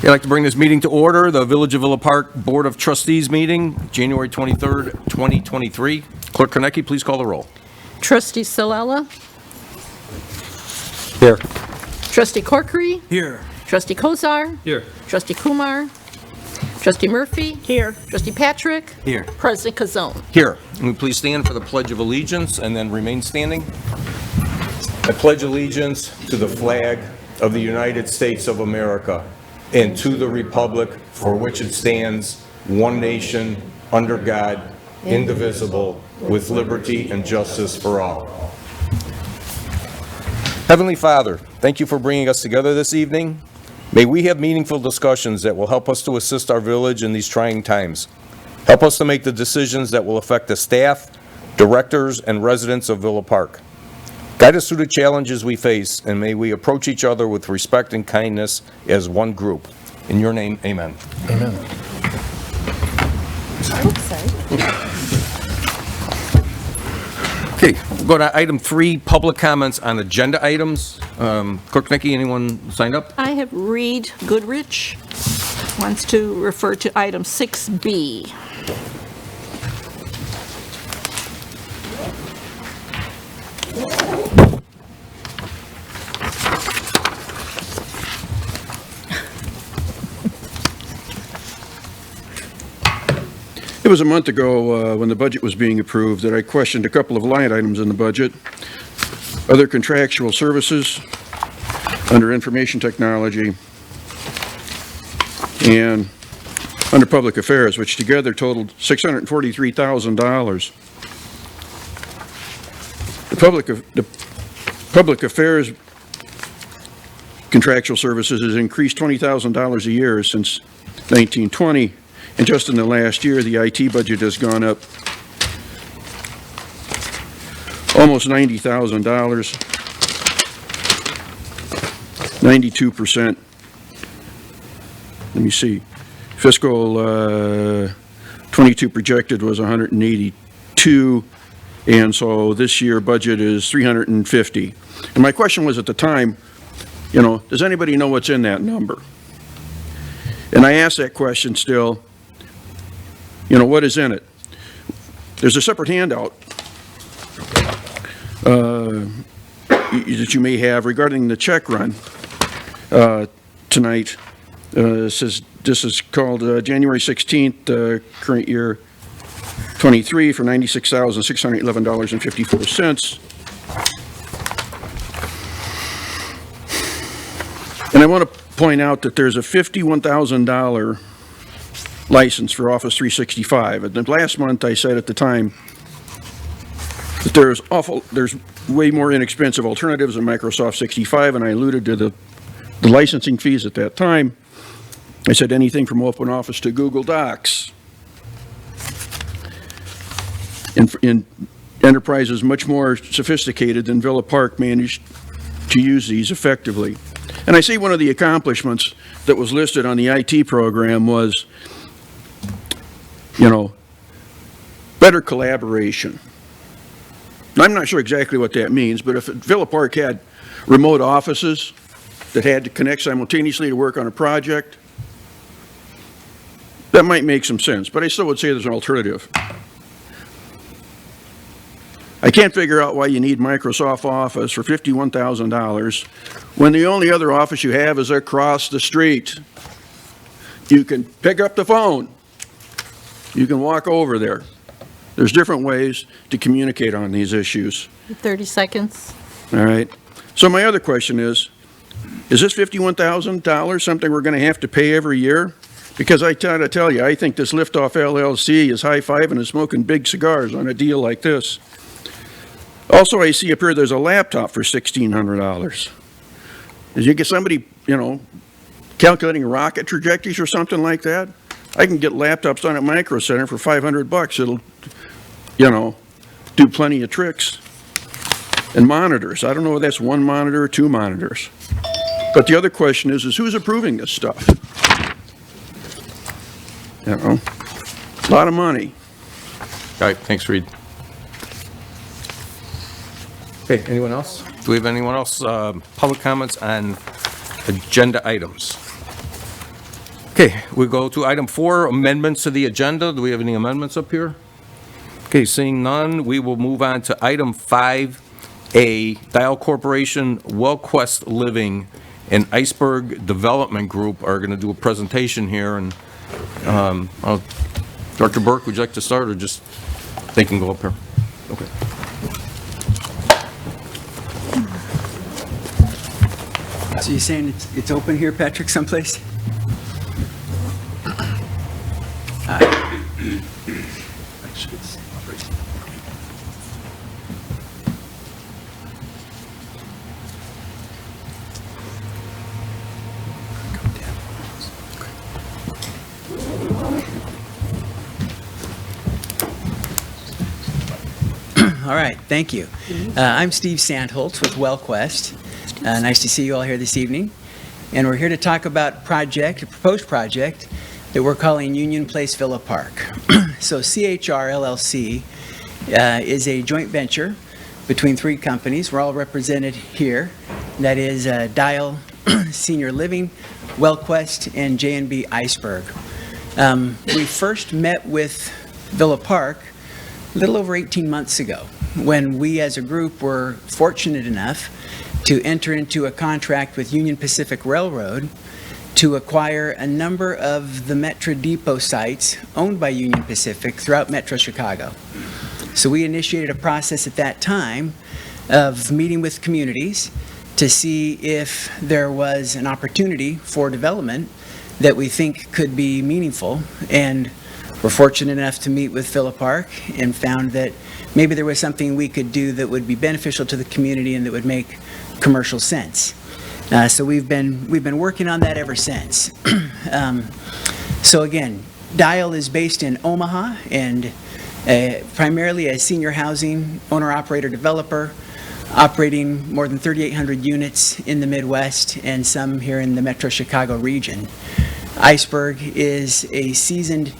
I'd like to bring this meeting to order, the Village of Villa Park Board of Trustees meeting, January 23rd, 2023. Clerk Kornecki, please call the roll. Trustee Salella? Here. Trustee Corkery? Here. Trustee Kozar? Here. Trustee Kumar? Trustee Murphy? Here. Trustee Patrick? Here. President Kazone? Here. Will you please stand for the Pledge of Allegiance and then remain standing? I pledge allegiance to the flag of the United States of America and to the republic for which it stands, one nation, under God, indivisible, with liberty and justice for all. Heavenly Father, thank you for bringing us together this evening. May we have meaningful discussions that will help us to assist our village in these trying times. Help us to make the decisions that will affect the staff, directors, and residents of Villa Park. Guide us through the challenges we face, and may we approach each other with respect and kindness as one group. In your name, amen. Amen. Okay, we'll go to item 3, public comments on agenda items. Clerk Kornecki, anyone signed up? I have Reed Goodrich, wants to refer to item 6B. It was a month ago when the budget was being approved that I questioned a couple of line items in the budget. Other contractual services under information technology and under public affairs, which together totaled $643,000. The public affairs contractual services has increased $20,000 a year since 1920. And just in the last year, the IT budget has gone up almost $90,000, 92%. Let me see. Fiscal 22 projected was 182, and so this year budget is 350. And my question was at the time, does anybody know what's in that number? And I asked that question still. What is in it? There's a separate handout that you may have regarding the check run tonight. It says this is called January 16th, current year 23 for $96,611.54. And I want to point out that there's a $51,000 license for Office 365. And last month I said at the time that there's way more inexpensive alternatives than Microsoft 65, and I alluded to the licensing fees at that time. I said anything from OpenOffice to Google Docs. In enterprises much more sophisticated than Villa Park managed to use these effectively. And I see one of the accomplishments that was listed on the IT program was better collaboration. I'm not sure exactly what that means, but if Villa Park had remote offices that had to connect simultaneously to work on a project, that might make some sense, but I still would say there's an alternative. I can't figure out why you need Microsoft Office for $51,000 when the only other office you have is across the street. You can pick up the phone. You can walk over there. There's different ways to communicate on these issues. 30 seconds. All right. So my other question is this $51,000 something we're going to have to pay every year? Because I try to tell you, I think this Liftoff LLC is high-fiving and smoking big cigars on a deal like this. Also, I see up here there's a laptop for $1,600. Did you get somebody, calculating rocket trajectories or something like that? I can get laptops on at Micro Center for $500. It'll, do plenty of tricks. And monitors. I don't know if that's one monitor or two monitors. But the other question is who's approving this stuff? A lot of money. All right, thanks, Reed. Okay, anyone else? Do we have anyone else? Public comments on agenda items? Okay, we go to item 4, amendments to the agenda. Do we have any amendments up here? Okay, seeing none, we will move on to item 5A. Dial Corporation, WellQuest Living, and Iceberg Development Group are going to do a presentation here, and Dr. Burke, would you like to start, or just, they can go up here? Okay. So you're saying it's open here, Patrick, someplace? All right, thank you. I'm Steve Sandholtz with WellQuest. Nice to see you all here this evening. And we're here to talk about a proposed project that we're calling Union Place Villa Park. So CHR LLC is a joint venture between 3 companies. We're all represented here. That is Dial Senior Living, WellQuest, and J&B Iceberg. We first met with Villa Park a little over 18 months ago, when we as a group were fortunate enough to enter into a contract with Union Pacific Railroad to acquire a number of the Metro Depot sites owned by Union Pacific throughout Metro Chicago. So we initiated a process at that time of meeting with communities to see if there was an opportunity for development that we think could be meaningful. And we're fortunate enough to meet with Villa Park and found that maybe there was something we could do that would be beneficial to the community and that would make commercial sense. So we've been working on that ever since. So again, Dial is based in Omaha and primarily a senior housing owner-operator developer, operating more than 3,800 units in the Midwest and some here in the Metro Chicago region. Iceberg is a seasoned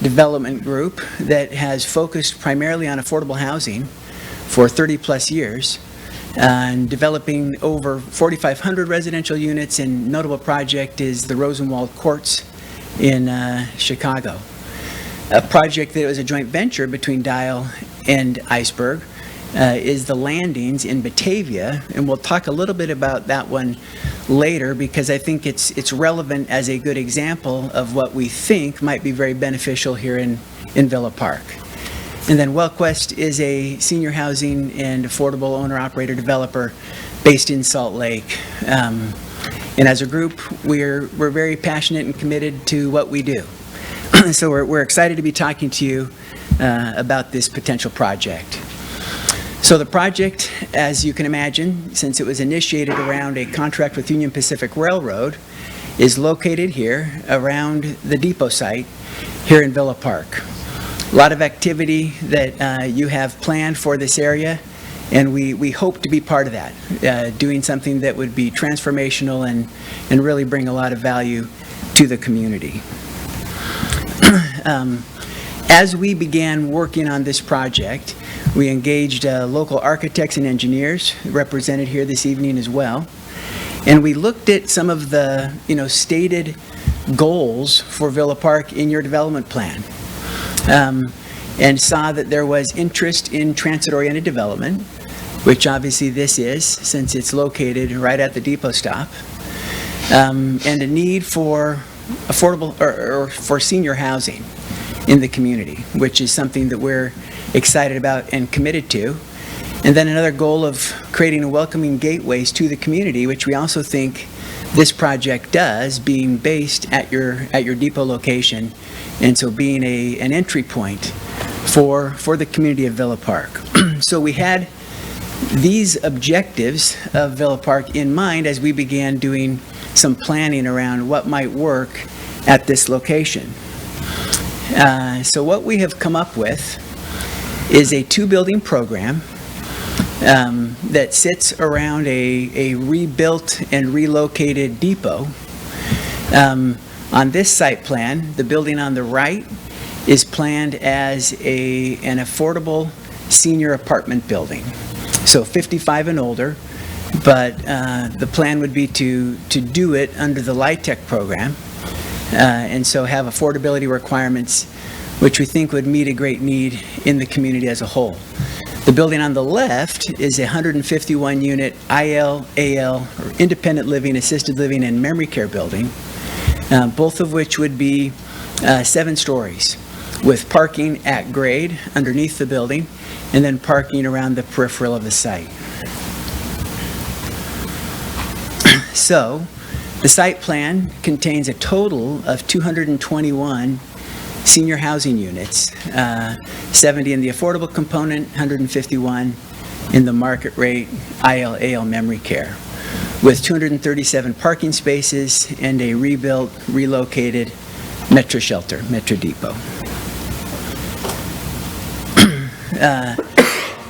development group that has focused primarily on affordable housing for 30-plus years, and developing over 4,500 residential units, and notable project is the Rosenwald Courts in Chicago. A project that was a joint venture between Dial and Iceberg is the Landings in Batavia, and we'll talk a little bit about that one later because I think it's relevant as a good example of what we think might be very beneficial here in Villa Park. And then WellQuest is a senior housing and affordable owner-operator developer based in Salt Lake. And as a group, we're very passionate and committed to what we do. So we're excited to be talking to you about this potential project. So the project, as you can imagine, since it was initiated around a contract with Union Pacific Railroad, is located here around the depot site here in Villa Park. A lot of activity that you have planned for this area, and we hope to be part of that, doing something that would be transformational and really bring a lot of value to the community. As we began working on this project, we engaged local architects and engineers represented here this evening as well. And we looked at some of the, stated goals for Villa Park in your development plan. And saw that there was interest in transit-oriented development, which obviously this is, since it's located right at the depot stop, and a need for affordable or for senior housing in the community, which is something that we're excited about and committed to. And then another goal of creating welcoming gateways to the community, which we also think this project does, being based at your depot location, and so being an entry point for the community of Villa Park. So we had these objectives of Villa Park in mind as we began doing some planning around what might work at this location. So what we have come up with is a 2-building program that sits around a rebuilt and relocated depot. On this site plan, the building on the right is planned as an affordable senior apartment building, so 55 and older, but the plan would be to do it under the LIHTC program. and so have affordability requirements which we think would meet a great need in the community as a whole. The building on the left is a 151-unit IL, AL, or independent living, assisted living, and memory care building, both of which would be 7 stories, with parking at grade underneath the building, and then parking around the peripheral of the site. So, the site plan contains a total of 221 senior housing units, 70 in the affordable component, 151 in the market rate IL, AL memory care, with 237 parking spaces and a rebuilt, relocated Metro shelter, Metro Depot.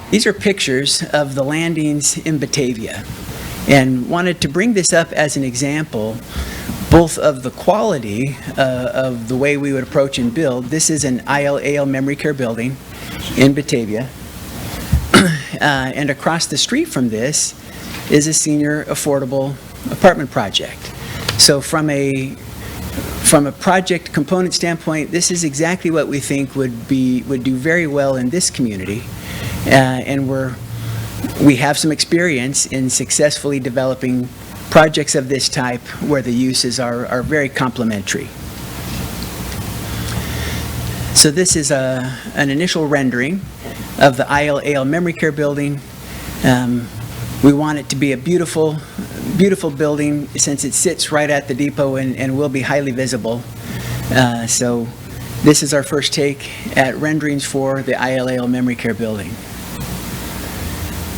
These are pictures of the landings in Batavia, and wanted to bring this up as an example both of the quality of the way we would approach and build. This is an IL, AL memory care building in Batavia, and across the street from this is a senior affordable apartment project. So from a project component standpoint, this is exactly what we think would do very well in this community, and we have some experience in successfully developing projects of this type where the uses are very complementary. So this is an initial rendering of the IL, AL memory care building. We want it to be a beautiful, beautiful building since it sits right at the depot and will be highly visible. So this is our first take at renderings for the IL, AL memory care building.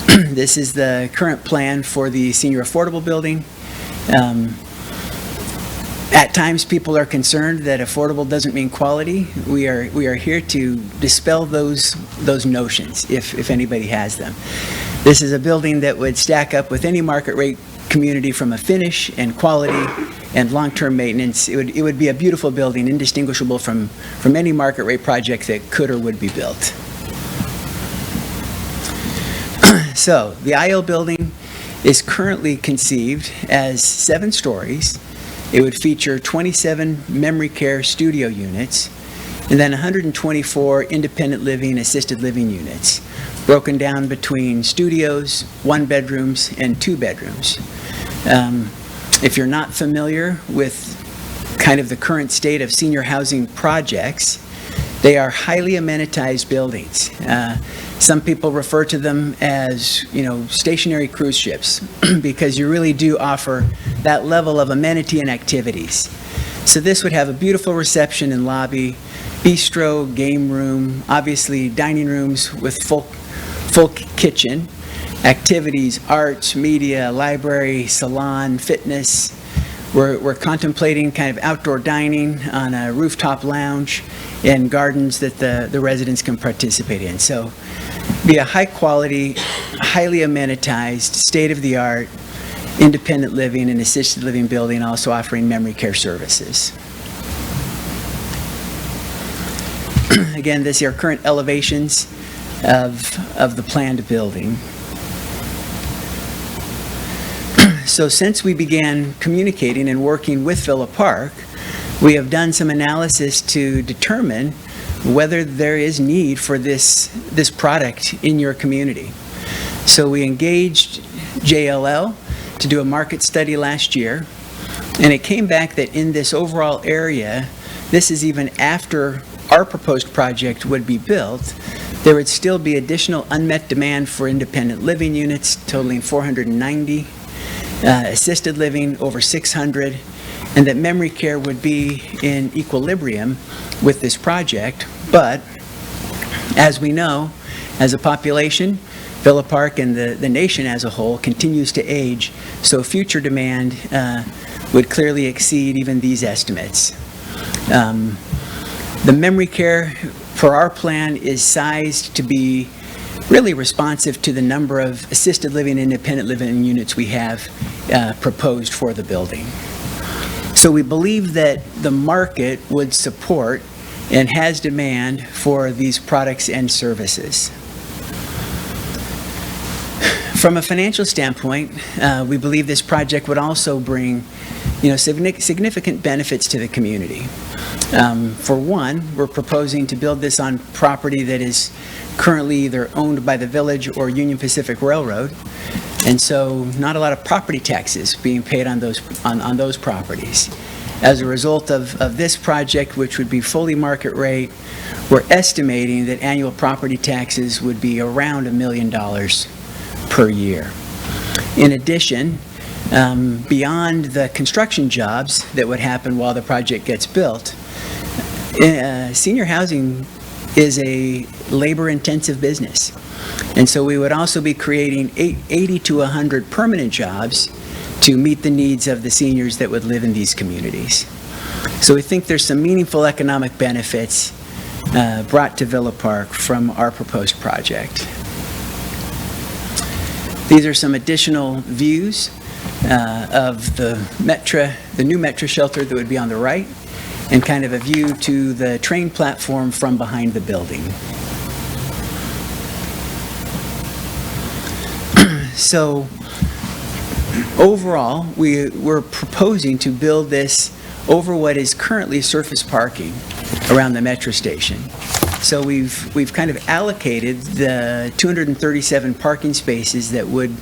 This is the current plan for the senior affordable building. At times, people are concerned that affordable doesn't mean quality. We are here to dispel those notions, if anybody has them. This is a building that would stack up with any market rate community from a finish and quality and long-term maintenance. It would be a beautiful building, indistinguishable from any market rate project that could or would be built. So, the IL building is currently conceived as 7 stories. It would feature 27 memory care studio units, and then 124 independent living, assisted living units, broken down between studios, 1 bedrooms, and 2 bedrooms. If you're not familiar with kind of the current state of senior housing projects, they are highly amenitized buildings. Some people refer to them as, stationary cruise ships because you really do offer that level of amenity and activities. So this would have a beautiful reception and lobby, bistro, game room, obviously dining rooms with full kitchen, activities, arts, media, library, salon, fitness. We're contemplating kind of outdoor dining on a rooftop lounge and gardens that the residents can participate in. So be a high quality, highly amenitized, state-of-the-art, independent living and assisted living building, also offering memory care services. Again, these are current elevations of the planned building. So since we began communicating and working with Villa Park, we have done some analysis to determine whether there is need for this product in your community. So we engaged JLL to do a market study last year, and it came back that in this overall area, this is even after our proposed project would be built, there would still be additional unmet demand for independent living units totaling 490, assisted living over 600, and that memory care would be in equilibrium with this project. But as we know, as a population, Villa Park and the nation as a whole continues to age, so future demand would clearly exceed even these estimates. The memory care for our plan is sized to be really responsive to the number of assisted living, independent living units we have proposed for the building. So we believe that the market would support and has demand for these products and services. From a financial standpoint, we believe this project would also bring significant benefits to the community. For one, we're proposing to build this on property that is currently either owned by the village or Union Pacific Railroad, and so not a lot of property taxes being paid on those properties. As a result of this project, which would be fully market rate, we're estimating that annual property taxes would be around $1 million per year. In addition, beyond the construction jobs that would happen while the project gets built, senior housing is a labor-intensive business. And so we would also be creating 80 to 100 permanent jobs to meet the needs of the seniors that would live in these communities. So we think there's some meaningful economic benefits brought to Villa Park from our proposed project. These are some additional views of the new Metra shelter that would be on the right, and kind of a view to the train platform from behind the building. So overall, we're proposing to build this over what is currently surface parking around the Metra station. So we've kind of allocated the 237 parking spaces that would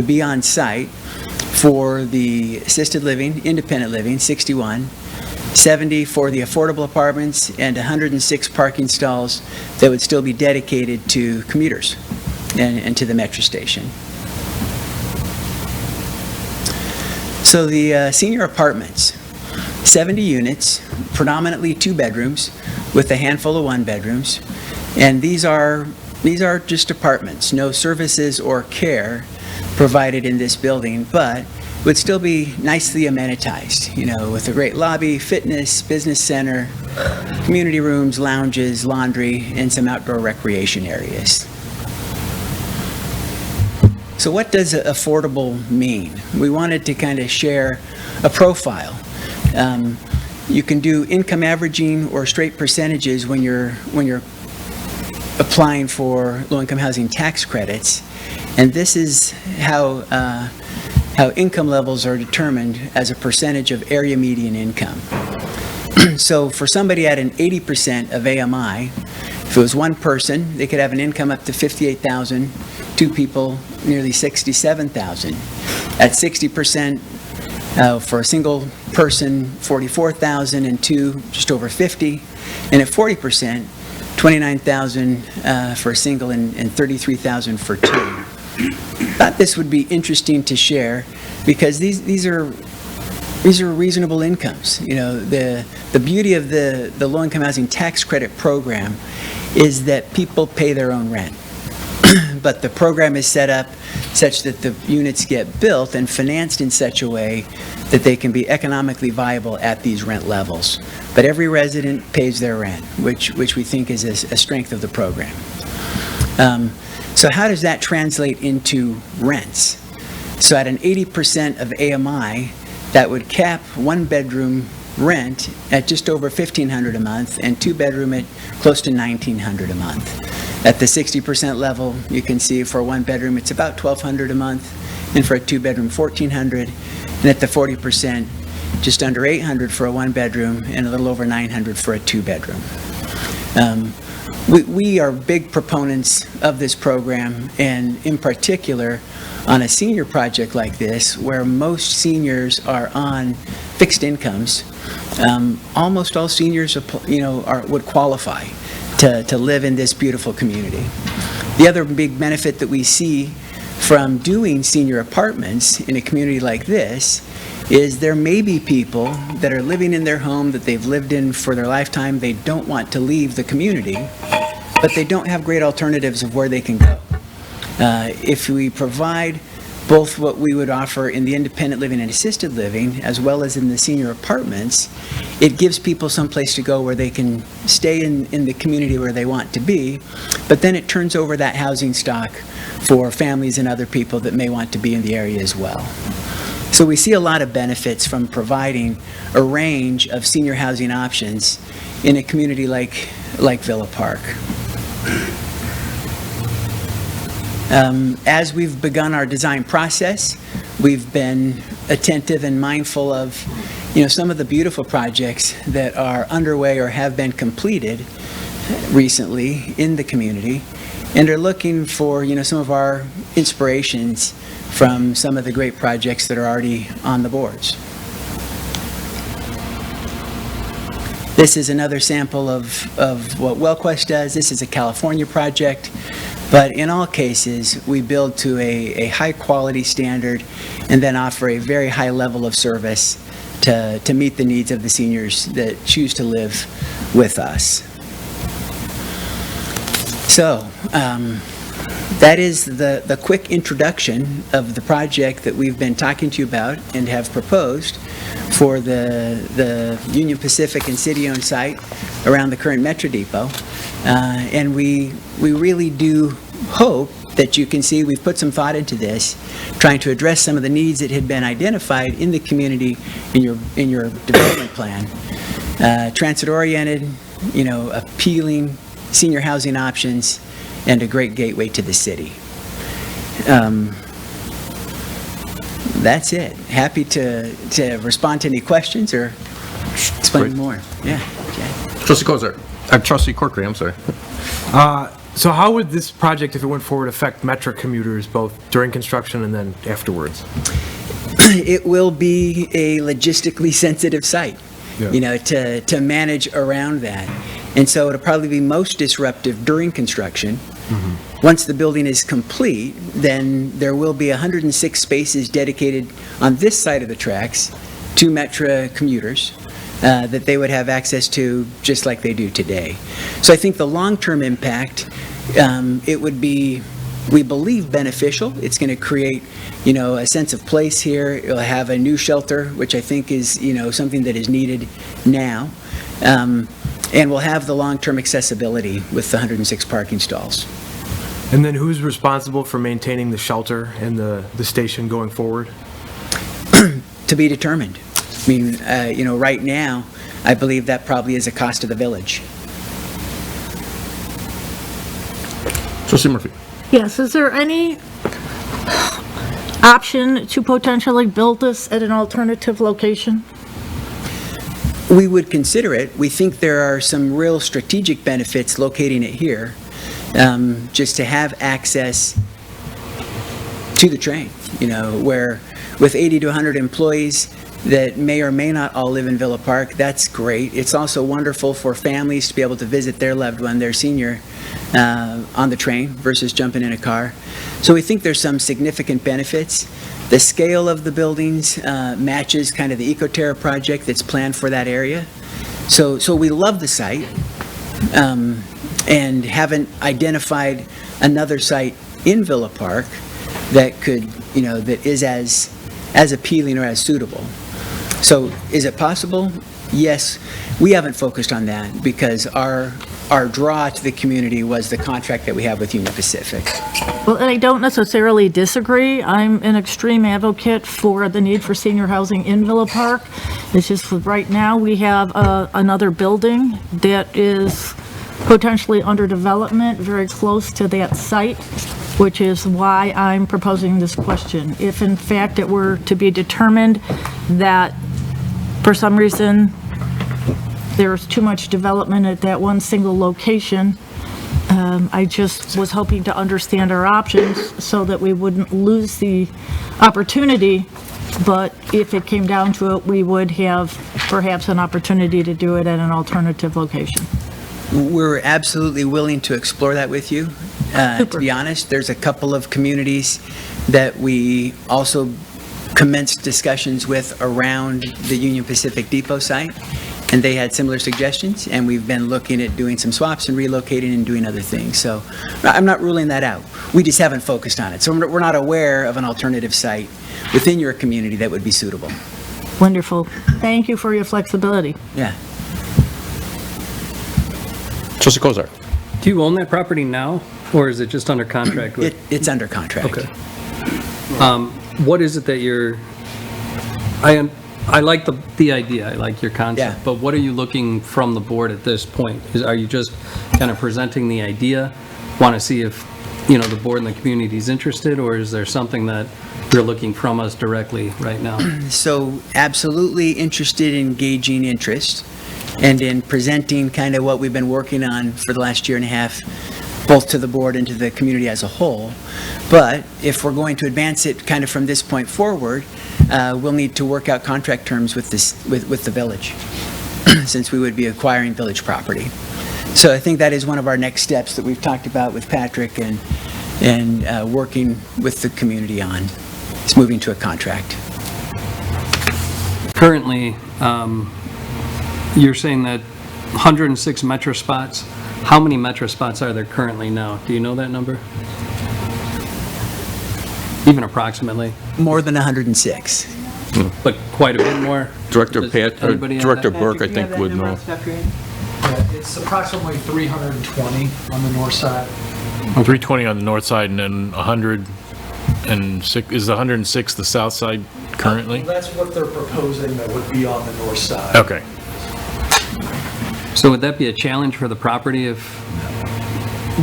be on site for the assisted living, independent living, 61, 70 for the affordable apartments, and 106 parking stalls that would still be dedicated to commuters and to the Metra station. So the senior apartments, 70 units, predominantly 2 bedrooms with a handful of 1 bedrooms, and these are just apartments, no services or care provided in this building, but would still be nicely amenitized, with a great lobby, fitness, business center, community rooms, lounges, laundry, and some outdoor recreation areas. So what does affordable mean? We wanted to kind of share a profile. You can do income averaging or straight percentages when you're applying for low-income housing tax credits, and this is how income levels are determined as a percentage of area median income. So for somebody at an 80% of AMI, if it was one person, they could have an income up to $58,000, 2 people, nearly $67,000. At 60%, for a single person, $44,000, and 2, just over $50,000. And at 40%, $29,000 for a single and $33,000 for 2. Thought this would be interesting to share because these are reasonable incomes. The beauty of the low-income housing tax credit program is that people pay their own rent. But the program is set up such that the units get built and financed in such a way that they can be economically viable at these rent levels. But every resident pays their rent, which we think is a strength of the program. So how does that translate into rents? So at an 80% of AMI, that would cap 1-bedroom rent at just over $1,500 a month and 2-bedroom at close to $1,900 a month. At the 60% level, you can see for a 1-bedroom, it's about $1,200 a month, and for a 2-bedroom, $1,400. And at the 40%, just under $800 for a 1-bedroom and a little over $900 for a 2-bedroom. We are big proponents of this program, and in particular, on a senior project like this, where most seniors are on fixed incomes. Almost all seniors, would qualify to live in this beautiful community. The other big benefit that we see from doing senior apartments in a community like this is there may be people that are living in their home that they've lived in for their lifetime. They don't want to leave the community, but they don't have great alternatives of where they can go. If we provide both what we would offer in the independent living and assisted living, as well as in the senior apartments, it gives people some place to go where they can stay in the community where they want to be, but then it turns over that housing stock for families and other people that may want to be in the area as well. So we see a lot of benefits from providing a range of senior housing options in a community like Villa Park. As we've begun our design process, we've been attentive and mindful of, some of the beautiful projects that are underway or have been completed recently in the community, and are looking for, some of our inspirations from some of the great projects that are already on the boards. This is another sample of what WellQuest does. This is a California project, but in all cases, we build to a high-quality standard and then offer a very high level of service to meet the needs of the seniors that choose to live with us. So, that is the quick introduction of the project that we've been talking to you about and have proposed for the Union Pacific and city-owned site around the current Metro Depot. And we really do hope that you can see we've put some thought into this, trying to address some of the needs that had been identified in the community in your development plan. Transit-oriented, appealing senior housing options, and a great gateway to the city. That's it. Happy to respond to any questions or explain Great. more. Yeah, Jay. Trustee Kozar. Trustee Corkery, I'm sorry. So how would this project, if it went forward, affect Metro commuters both during construction and then afterwards? It will be a logistically sensitive site, Yeah. to manage around that. And so it'll probably be most disruptive during construction. Once the building is complete, then there will be 106 spaces dedicated on this side of the tracks to Metra commuters that they would have access to just like they do today. So I think the long-term impact, it would be, we believe, beneficial. It's going to create, a sense of place here. It'll have a new shelter, which I think is, something that is needed now. And we'll have the long-term accessibility with the 106 parking stalls. And then who's responsible for maintaining the shelter and the station going forward? To be determined. I mean, right now, I believe that probably is a cost to the village. Trustee Murphy. Yes, is there any option to potentially build this at an alternative location? We would consider it. We think there are some real strategic benefits locating it here, just to have access to the train, where with 80 to 100 employees that may or may not all live in Villa Park, that's great. It's also wonderful for families to be able to visit their loved one, their senior, on the train versus jumping in a car. So we think there's some significant benefits. The scale of the buildings matches kind of the EcoTerra project that's planned for that area. So we love the site and haven't identified another site in Villa Park that could, that is as appealing or as suitable. So is it possible? Yes. We haven't focused on that because our draw to the community was the contract that we have with Union Pacific. Well, and I don't necessarily disagree. I'm an extreme advocate for the need for senior housing in Villa Park. It's just right now we have another building that is potentially under development very close to that site, which is why I'm proposing this question. If in fact it were to be determined that for some reason there's too much development at that one single location, I just was hoping to understand our options so that we wouldn't lose the opportunity, but if it came down to it, we would have perhaps an opportunity to do it at an alternative location. We're absolutely willing to explore that with you. To Super. be honest, there's a couple of communities that we also commenced discussions with around the Union Pacific Depot site, and they had similar suggestions, and we've been looking at doing some swaps and relocating and doing other things. So I'm not ruling that out. We just haven't focused on it. So we're not aware of an alternative site within your community that would be suitable. Wonderful. Thank you for your flexibility. Yeah. Trustee Kozar. Do you own that property now, or is it just under contract with? It's under contract. Okay. What is it that you're, I like the idea, I like your Yeah. concept, but what are you looking from the board at this point? Are you just kind of presenting the idea, want to see if you know, the board and the community is interested, or is there something that you're looking from us directly right now? So absolutely interested in gauging interest and in presenting kind of what we've been working on for the last year and a half, both to the board and to the community as a whole. But if we're going to advance it kind of from this point forward, we'll need to work out contract terms with the village, since we would be acquiring village property. So I think that is one of our next steps that we've talked about with Patrick and working with the community on. It's moving to a contract. Currently, you're saying that 106 Metro spots. How many Metro spots are there currently now? Do you know that number? Even approximately, More than 106. but quite a bit more? Director Does Pat, anybody have Director that? Burke, I think, would know. Yeah, it's approximately 320 on the north side. 320 on the north side, and then 106, is the 106 the south side currently? Well, that's what they're proposing that would be on the north side. Okay. So would that be a challenge for the property if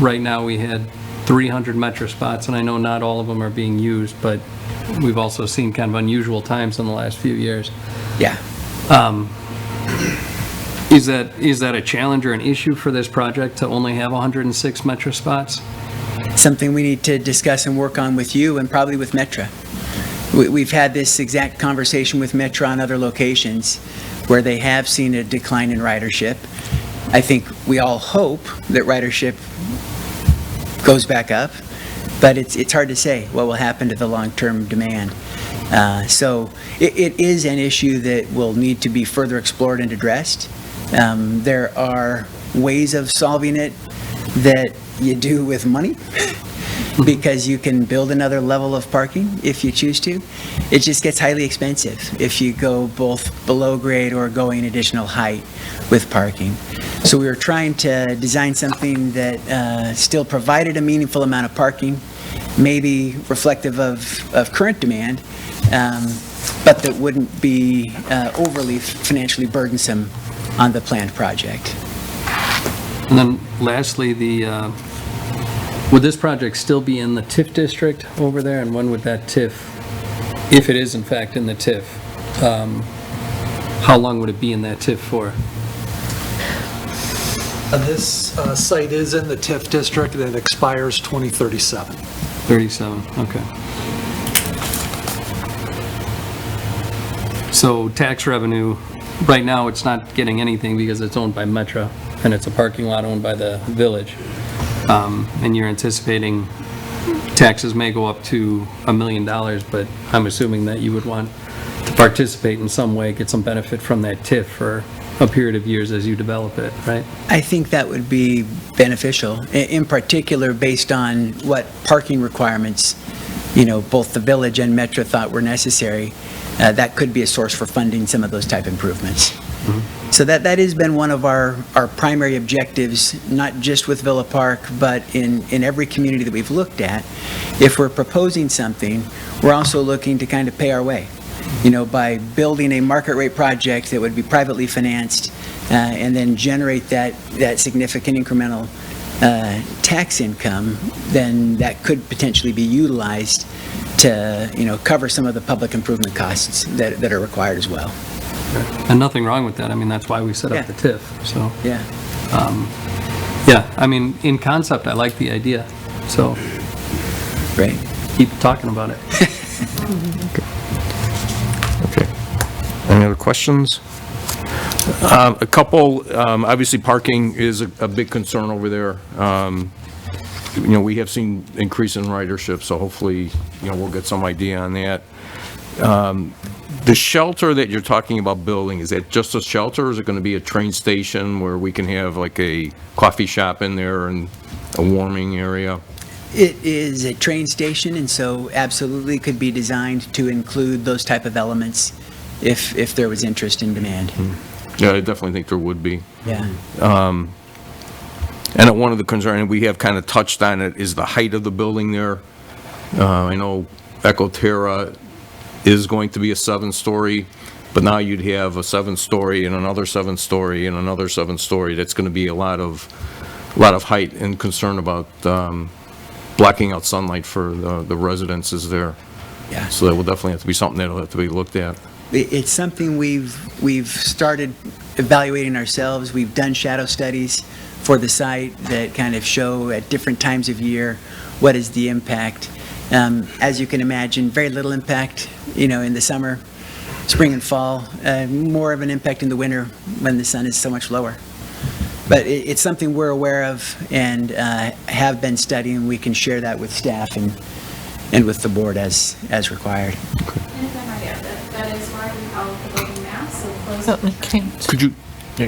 right now we had 300 Metro spots, and I know not all of them are being used, but we've also seen kind of unusual times in the last few years. Yeah. Is that a challenge or an issue for this project to only have 106 Metro spots? Something we need to discuss and work on with you and probably with Metra. We've had this exact conversation with Metra on other locations where they have seen a decline in ridership. I think we all hope that ridership goes back up, but it's hard to say what will happen to the long-term demand. So it is an issue that will need to be further explored and addressed. There are ways of solving it that you do with money, because you can build another level of parking if you choose to. It just gets highly expensive if you go both below grade or going additional height with parking. So we were trying to design something that still provided a meaningful amount of parking, maybe reflective of current demand, but that wouldn't be overly financially burdensome on the planned project. And then lastly, would this project still be in the TIF district over there? And when would that TIF, if it is in fact in the TIF, how long would it be in that TIF for? This site is in the TIF district, and it expires 2037. 37, okay. So tax revenue, right now, it's not getting anything because it's owned by Metra, and it's a parking lot owned by the village. And you're anticipating taxes may go up to $1 million, but I'm assuming that you would want to participate in some way, get some benefit from that TIF for a period of years as you develop it, right? I think that would be beneficial, in particular based on what parking requirements, both the village and Metra thought were necessary. That could be a source for funding some of those type improvements. Mm-hmm. So that has been one of our primary objectives, not just with Villa Park, but in every community that we've looked at. If we're proposing something, we're also looking to kind of pay our way, by building a market rate project that would be privately financed and then generate that significant incremental tax income, then that could potentially be utilized to, cover some of the public improvement costs that are required as well. And nothing wrong with that. I mean, that's why we set up Yeah. the TIF, so. Yeah. Yeah, I mean, in concept, I like the idea, so Great. keep talking about it. Okay. Any other questions? A couple, obviously parking is a big concern over there. We have seen increase in ridership, so hopefully, we'll get some idea on that. The shelter that you're talking about building, is that just a shelter, or is it going to be a train station where we can have like a coffee shop in there and a warming area? It is a train station, and so absolutely could be designed to include those type of elements if there was interest and demand. Yeah, I definitely think there would be. Yeah. And one of the concerns, and we have kind of touched on it, is the height of the building there. I know Ecoterra is going to be a 7-story, but now you'd have a 7-story and another 7-story and another 7-story. That's going to be a lot of height, and concern about blocking out sunlight for the residences there. Yeah. So that will definitely have to be something that'll have to be looked at. It's something we've started evaluating ourselves. We've done shadow studies for the site that kind of show at different times of year what is the impact. As you can imagine, very little impact, in the summer, spring and fall, more of an impact in the winter when the sun is so much lower. But it's something we're aware of and have been studying. We can share that with staff and with the board as required. And if I might add, that is why we call it the building mass, so close. Could you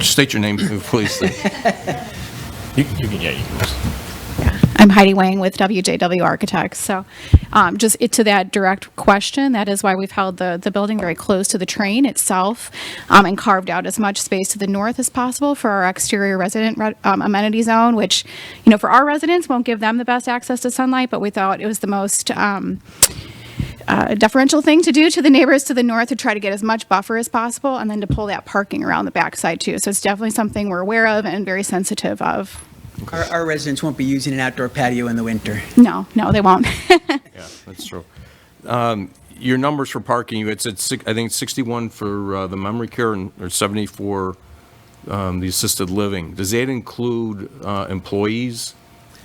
state your name, please? You can, yeah, you can just. I'm Heidi Wang with WJW Architects. So just to that direct question, that is why we've held the building very close to the train itself and carved out as much space to the north as possible for our exterior resident amenity zone, which, for our residents won't give them the best access to sunlight, but we thought it was the most deferential thing to do to the neighbors to the north to try to get as much buffer as possible and then to pull that parking around the backside too. So it's definitely something we're aware of and very sensitive of. Our residents won't be using an outdoor patio in the winter. No, they won't. Yeah, that's true. Your numbers for parking, it's at, I think, 61 for the memory care or 70 for the assisted living. Does that include employees,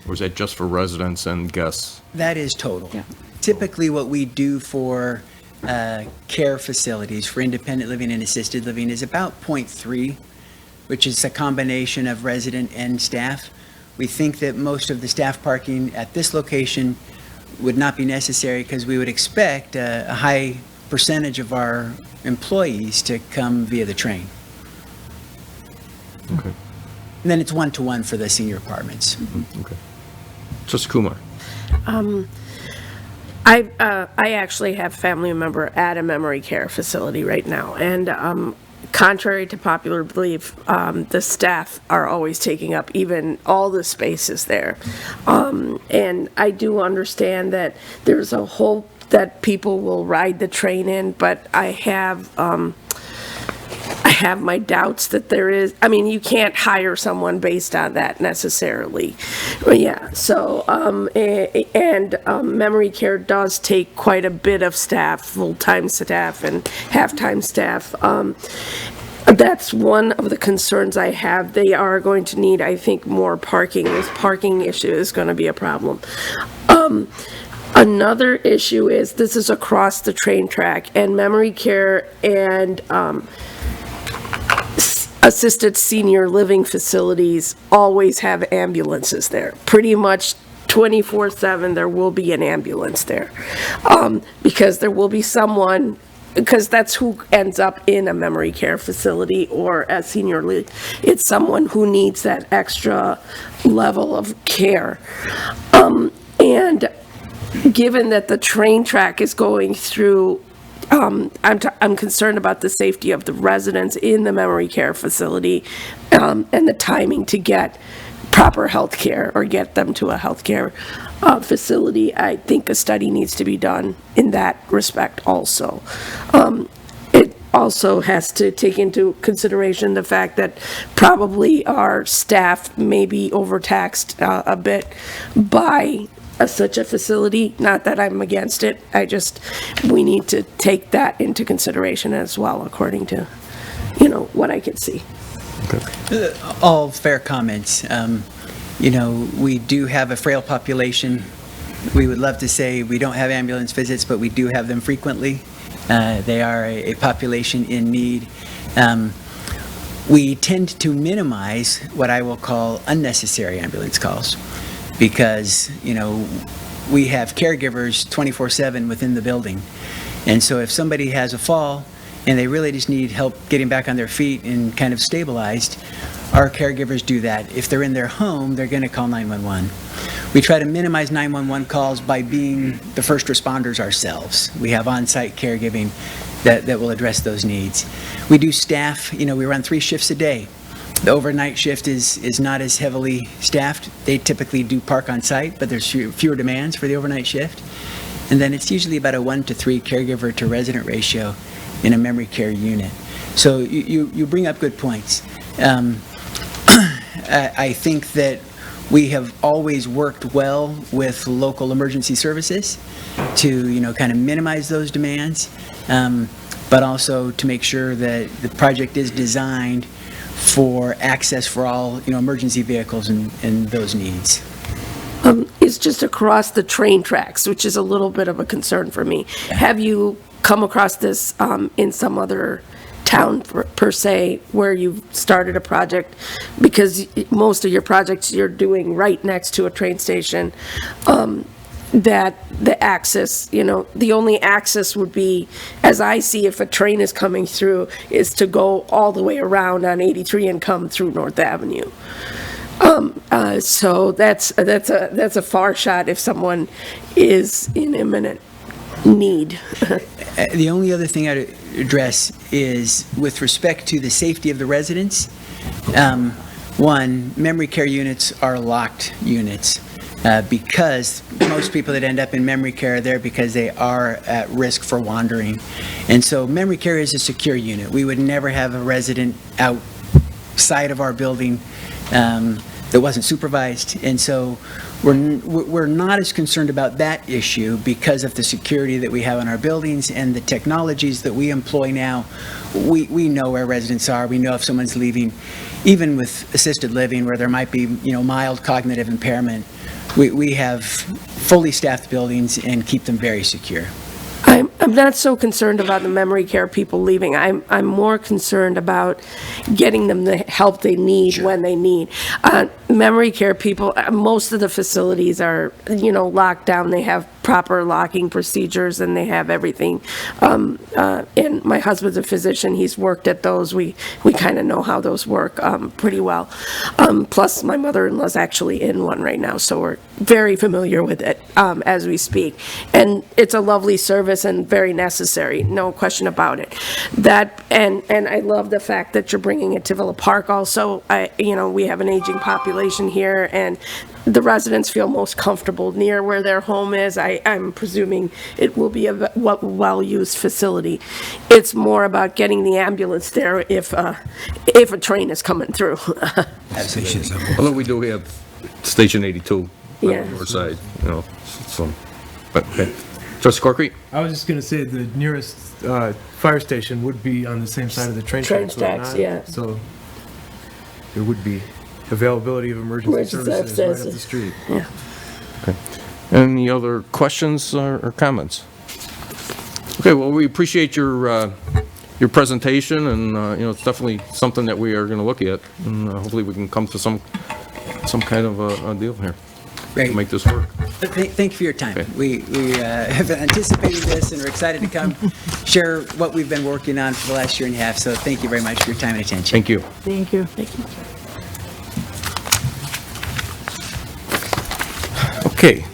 or is that just for residents and guests? That is total. Yeah. Typically, what we do for care facilities, for independent living and assisted living, is about 0.3, which is a combination of resident and staff. We think that most of the staff parking at this location would not be necessary because we would expect a high percentage of our employees to come via the train. Okay. And then it's one-to-one for the senior apartments. Okay. Trustee Kumar. I actually have a family member at a memory care facility right now, and contrary to popular belief, the staff are always taking up even all the spaces there. And I do understand that there's a hope that people will ride the train in, but I have my doubts that there is. I mean, you can't hire someone based on that necessarily. Yeah, so, memory care does take quite a bit of staff, full-time staff and half-time staff. That's one of the concerns I have. They are going to need, I think, more parking. This parking issue is going to be a problem. Another issue is this is across the train track, and memory care and assisted senior living facilities always have ambulances there. Pretty much 24/7 there will be an ambulance there, because there will be someone, because that's who ends up in a memory care facility or a senior living. It's someone who needs that extra level of care. And given that the train track is going through, I'm concerned about the safety of the residents in the memory care facility, and the timing to get proper health care or get them to a health care facility. I think a study needs to be done in that respect also. It also has to take into consideration the fact that probably our staff may be overtaxed a bit by such a facility. Not that I'm against it, we need to take that into consideration as well, according to, what I can see. All fair comments. We do have a frail population. We would love to say we don't have ambulance visits, but we do have them frequently. They are a population in need. We tend to minimize what I will call unnecessary ambulance calls because, we have caregivers 24/7 within the building. And so if somebody has a fall and they really just need help getting back on their feet and kind of stabilized, our caregivers do that. If they're in their home, they're going to call 911. We try to minimize 911 calls by being the first responders ourselves. We have on-site caregiving that will address those needs. We do staff, we run 3 shifts a day. The overnight shift is not as heavily staffed. They typically do park on site, but there's fewer demands for the overnight shift. And then it's usually about a 1 to 3 caregiver to resident ratio in a memory care unit. So you bring up good points. I think that We have always worked well with local emergency services to, kind of minimize those demands, but also to make sure that the project is designed for access for all, emergency vehicles and those needs. It's just across the train tracks, which is a little bit of a concern for me. Have you come across this in some other town per se, where you've started a project? Because most of your projects you're doing right next to a train station, that the access, the only access would be, as I see, if a train is coming through, is to go all the way around on 83 and come through North Avenue. So that's a far shot if someone is in imminent need. The only other thing I'd address is with respect to the safety of the residents. One, memory care units are locked units because most people that end up in memory care are there because they are at risk for wandering. And so memory care is a secure unit. We would never have a resident outside of our building that wasn't supervised. And so we're not as concerned about that issue because of the security that we have in our buildings and the technologies that we employ now. We know where residents are. We know if someone's leaving. Even with assisted living where there might be, mild cognitive impairment, we have fully staffed buildings and keep them very secure. I'm not so concerned about the memory care people leaving. I'm more concerned about getting them the help they need when they need. Memory care people, most of the facilities are, locked down. They have proper locking procedures and they have everything. And my husband's a physician. He's worked at those. We kind of know how those work pretty well. Plus, my mother-in-law's actually in one right now, so we're very familiar with it as we speak. And it's a lovely service and very necessary, no question about it. That and I love the fact that you're bringing it to Villa Park also. We have an aging population here, and the residents feel most comfortable near where their home is. I'm presuming it will be a well-used facility. It's more about getting the ambulance there if a train is coming through. Absolutely. Although we do have Station 82 on Yeah. the north side, so, but, okay. Trustee Corkery? I was just gonna say the nearest fire station would be on the same side of the train Train tracks. would it tracks, not? yeah. So there would be availability of emergency services right up the street. Yeah. Any other questions or comments? Okay, well, we appreciate your presentation, and, it's definitely something that we are going to look at, and hopefully we can come to some kind of a deal here Great. to make this work. Thank you for your time. Okay. We have been anticipating this and we're excited to come share what we've been working on for the last year and a half. So thank you very much for your time and attention. Thank you. Thank you. Okay.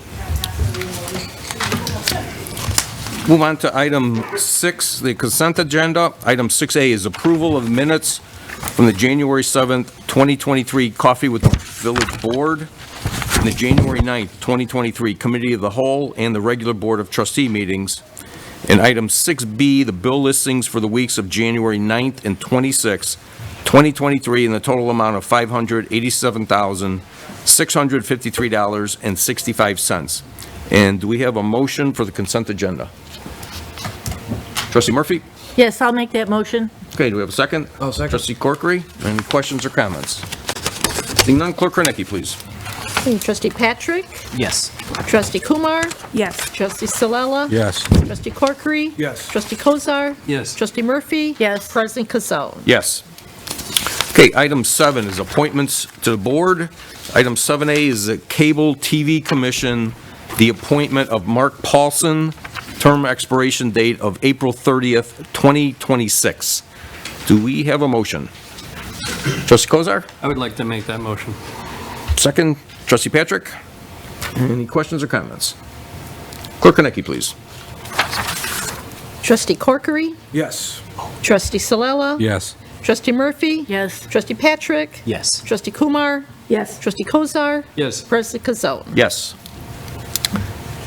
Move on to item 6, the consent agenda. Item 6A is approval of minutes from the January 7th, 2023 Coffee with the Village Board, and the January 9th, 2023 Committee of the Whole and the regular Board of Trustee meetings. And item 6B, the bill listings for the weeks of January 9th and 26th, 2023, in the total amount of $587,653.65. And do we have a motion for the consent agenda? Trustee Murphy? Yes, I'll make that motion. Okay, do we have a second? I'll second. Trustee Corkery, any questions or comments? Seeing none, Clerk Kornacki, please. Trustee Patrick? Yes. Trustee Kumar? Yes. Trustee Salela? Yes. Trustee Corkery? Yes. Trustee Kozar? Yes. Trustee Murphy? Yes. President Kazone? Yes. Okay, item 7 is appointments to the board. Item 7A is the Cable TV Commission, the appointment of Mark Paulson, term expiration date of April 30th, 2026. Do we have a motion? Trustee Kozar? I would like to make that motion. Second, Trustee Patrick? Any questions or comments? Clerk Kornacki, please. Trustee Corkery? Yes. Trustee Salela? Yes. Trustee Murphy? Yes. Trustee Patrick? Yes. Trustee Kumar? Yes. Trustee Kozar? Yes. President Kazone? Yes.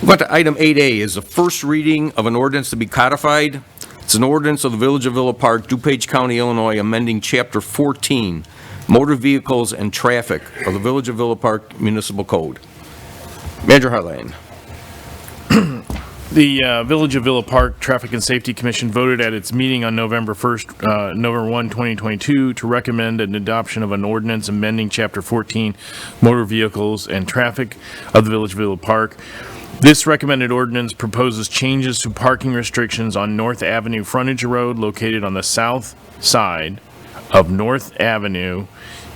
We'll go to item 8A, is the first reading of an ordinance to be codified. It's an ordinance of the Village of Villa Park, DuPage County, Illinois, amending Chapter 14, Motor Vehicles and Traffic of the Village of Villa Park Municipal Code. Manager Harlan. The Village of Villa Park Traffic and Safety Commission voted at its meeting on November 1, 2022, to recommend an adoption of an ordinance amending Chapter 14, Motor Vehicles and Traffic of the Village of Villa Park. This recommended ordinance proposes changes to parking restrictions on North Avenue frontage road located on the south side of North Avenue,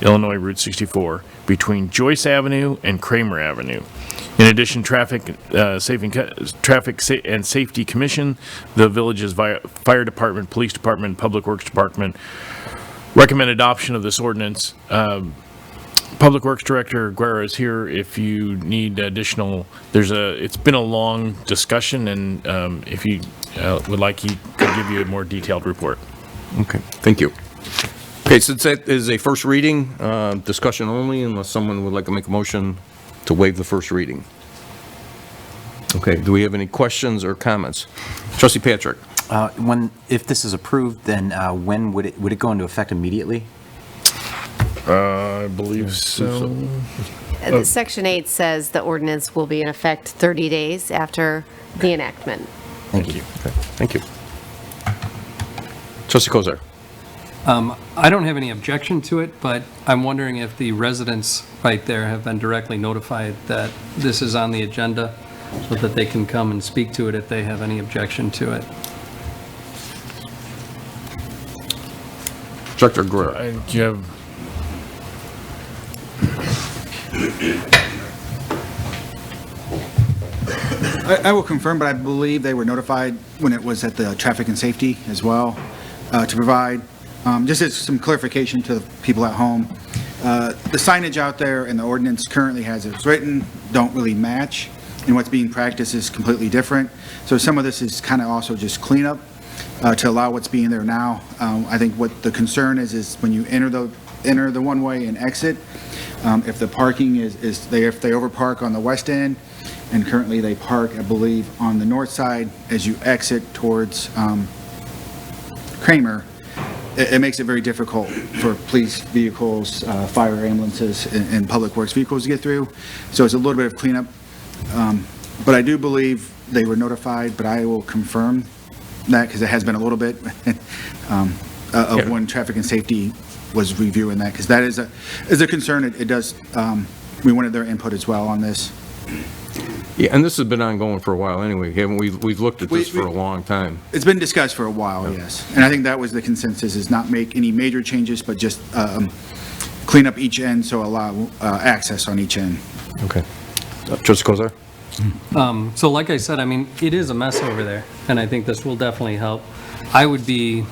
Illinois Route 64, between Joyce Avenue and Kramer Avenue. In addition, Traffic and Safety Commission, the village's fire department, police department, public works department recommend adoption of this ordinance. Public Works Director Guerra is here if you need additional, it's been a long discussion, and if you would like, he could give you a more detailed report. Okay, thank you. Okay, since that is a first reading, discussion only, unless someone would like to make a motion to waive the first reading. Okay, do we have any questions or comments? Trustee Patrick? If this is approved, then when would it go into effect immediately? I believe so. Section 8 says the ordinance will be in effect 30 days after the enactment. Thank you. Okay, thank you. Trustee Kozar? I don't have any objection to it, but I'm wondering if the residents right there have been directly notified that this is on the agenda so that they can come and speak to it if they have any objection to it. Director Guerra? Do you have? I will confirm, but I believe they were notified when it was at the Traffic and Safety as well, to provide, just as some clarification to the people at home. The signage out there and the ordinance currently has it written don't really match, and what's being practiced is completely different. So some of this is kind of also just cleanup to allow what's being there now. I think what the concern is when you enter the one-way and exit, if the parking if they overpark on the west end, and currently they park, I believe, on the north side as you exit towards Kramer, it makes it very difficult for police vehicles, fire ambulances, and public works vehicles to get through. So it's a little bit of cleanup. But I do believe they were notified, but I will confirm that because it has been a little bit of when Traffic and Safety was reviewing that, because that is a concern. It does, we wanted their input as well on this. Yeah, and this has been ongoing for a while anyway, haven't we? We've looked at this for a long time. It's been discussed for a while, yes. And I think that was the consensus, is not make any major changes, but just clean up each end, so allow access on each end. Okay. Trustee Kozar? So like I said, I mean, it is a mess over there, and I think this will definitely help. I would be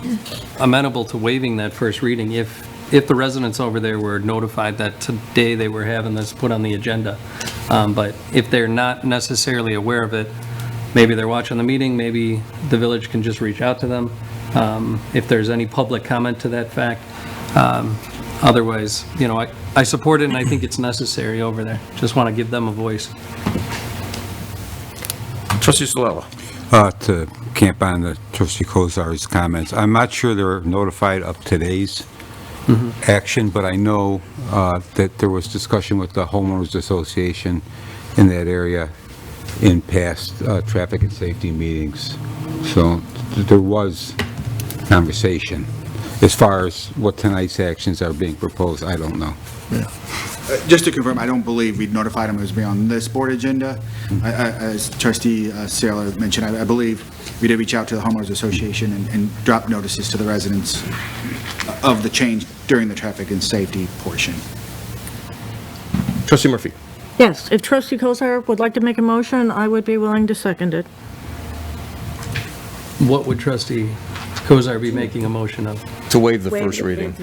amenable to waiving that first reading if the residents over there were notified that today they were having this put on the agenda. But if they're not necessarily aware of it, maybe they're watching the meeting, maybe the village can just reach out to them. If there's any public comment to that fact. Otherwise, you know, I support it and I think it's necessary over there. Just want to give them a voice. Trustee Solella? To camp on the Trustee Kozar's comments, I'm not sure they're notified of today's action, but I know that there was discussion with the homeowners association in that area in past traffic and safety meetings. So there was conversation. As far as what tonight's actions are being proposed, I don't know. Yeah. Just to confirm, I don't believe we'd notified them it was be on this board agenda. As Trustee Saylor mentioned, I believe we did reach out to the homeowners association and drop notices to the residents of the change during the traffic and safety portion. Trustee Murphy? Yes, if Trustee Kozar would like to make a motion, I would be willing to second it. What would Trustee Kozar be making a motion of? To waive the first reading.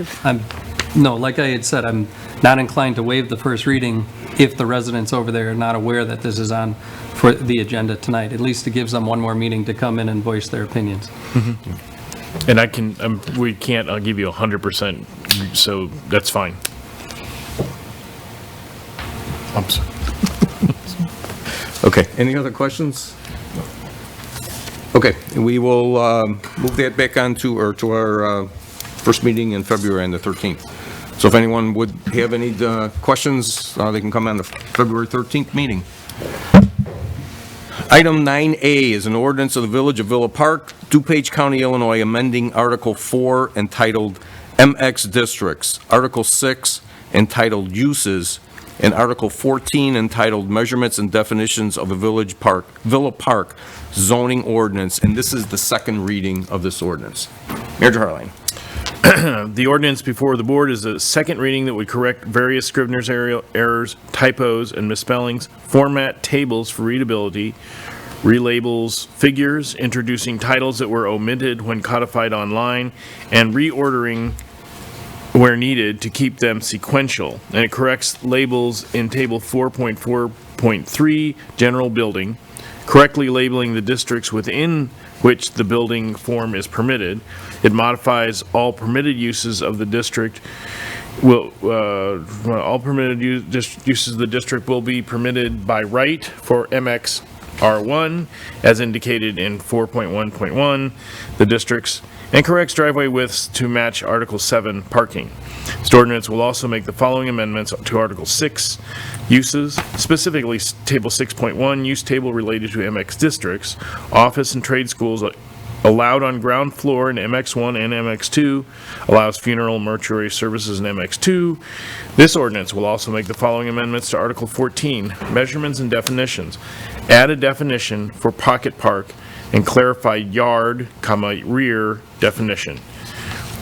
No, like I had said, I'm not inclined to waive the first reading if the residents over there are not aware that this is on for the agenda tonight. At least it gives them one more meeting to come in and voice their opinions. And I can, we can't, I'll give you 100%, so that's fine. I'm sorry. Okay, any other questions? Okay, we will move that back on to our first meeting in February on the 13th. So if anyone would have any questions, they can come on the February 13th meeting. Item 9A is an ordinance of the Village of Villa Park, DuPage County, Illinois, amending Article 4 entitled MX Districts, Article 6 entitled Uses, and Article 14 entitled Measurements and Definitions of a Villa Park zoning ordinance, and this is the second reading of this ordinance. Mayor Harline. The ordinance before the board is a second reading that would correct various Scrivener's errors, typos, and misspellings, format tables for readability, relabels figures, introducing titles that were omitted when codified online, and reordering where needed to keep them sequential. And it corrects labels in Table 4.4.3, General Building, correctly labeling the districts within which the building form is permitted. It modifies all permitted uses of the district. All permitted uses of the district will be permitted by right for MX R1, as indicated in 4.1.1, the districts, and corrects driveway widths to match Article 7 parking. This ordinance will also make the following amendments to Article 6, uses, specifically Table 6.1, use table related to MX districts, office and trade schools allowed on ground floor in MX1 and MX2, allows funeral and mortuary services in MX2. This ordinance will also make the following amendments to Article 14, measurements and definitions. Add a definition for pocket park and clarify yard, rear definition.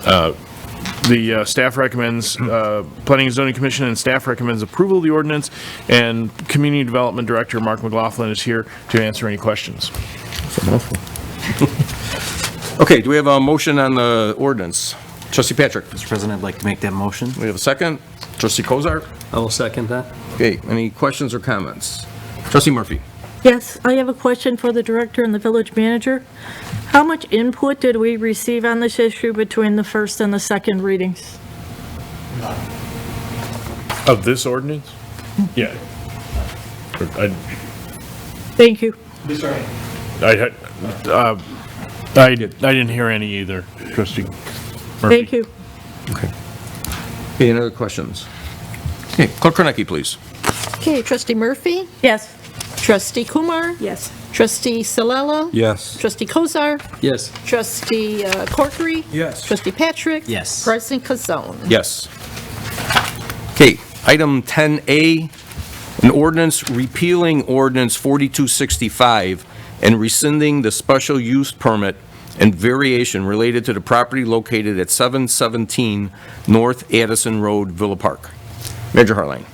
The staff recommends, Planning and Zoning Commission and staff recommends approval of the ordinance, and Community Development Director Mark McLaughlin is here to answer any questions. Okay, do we have a motion on the ordinance? Trustee Patrick. Mr. President, I'd like to make that motion. We have a second. Trustee Kozar. I will second that. Okay, any questions or comments? Trustee Murphy. Yes, I have a question for the director and the village manager. How much input did we receive on this issue between the first and the second readings? Of this ordinance? Yeah. Thank you. I didn't hear any either, Trustee Murphy. Thank you. Okay, any other questions? Okay, Clerk Kornecki, please. Okay, Trustee Murphy? Yes. Trustee Kumar? Yes. Trustee Salella? Yes. Trustee Kozar? Yes. Trustee Corkery? Yes. Trustee Patrick? Yes. President Kazone? Yes. Okay, item 10A, an ordinance repealing ordinance 4265 and rescinding the special use permit and variation related to the property located at 717 North Addison Road, Villa Park. Major Harline.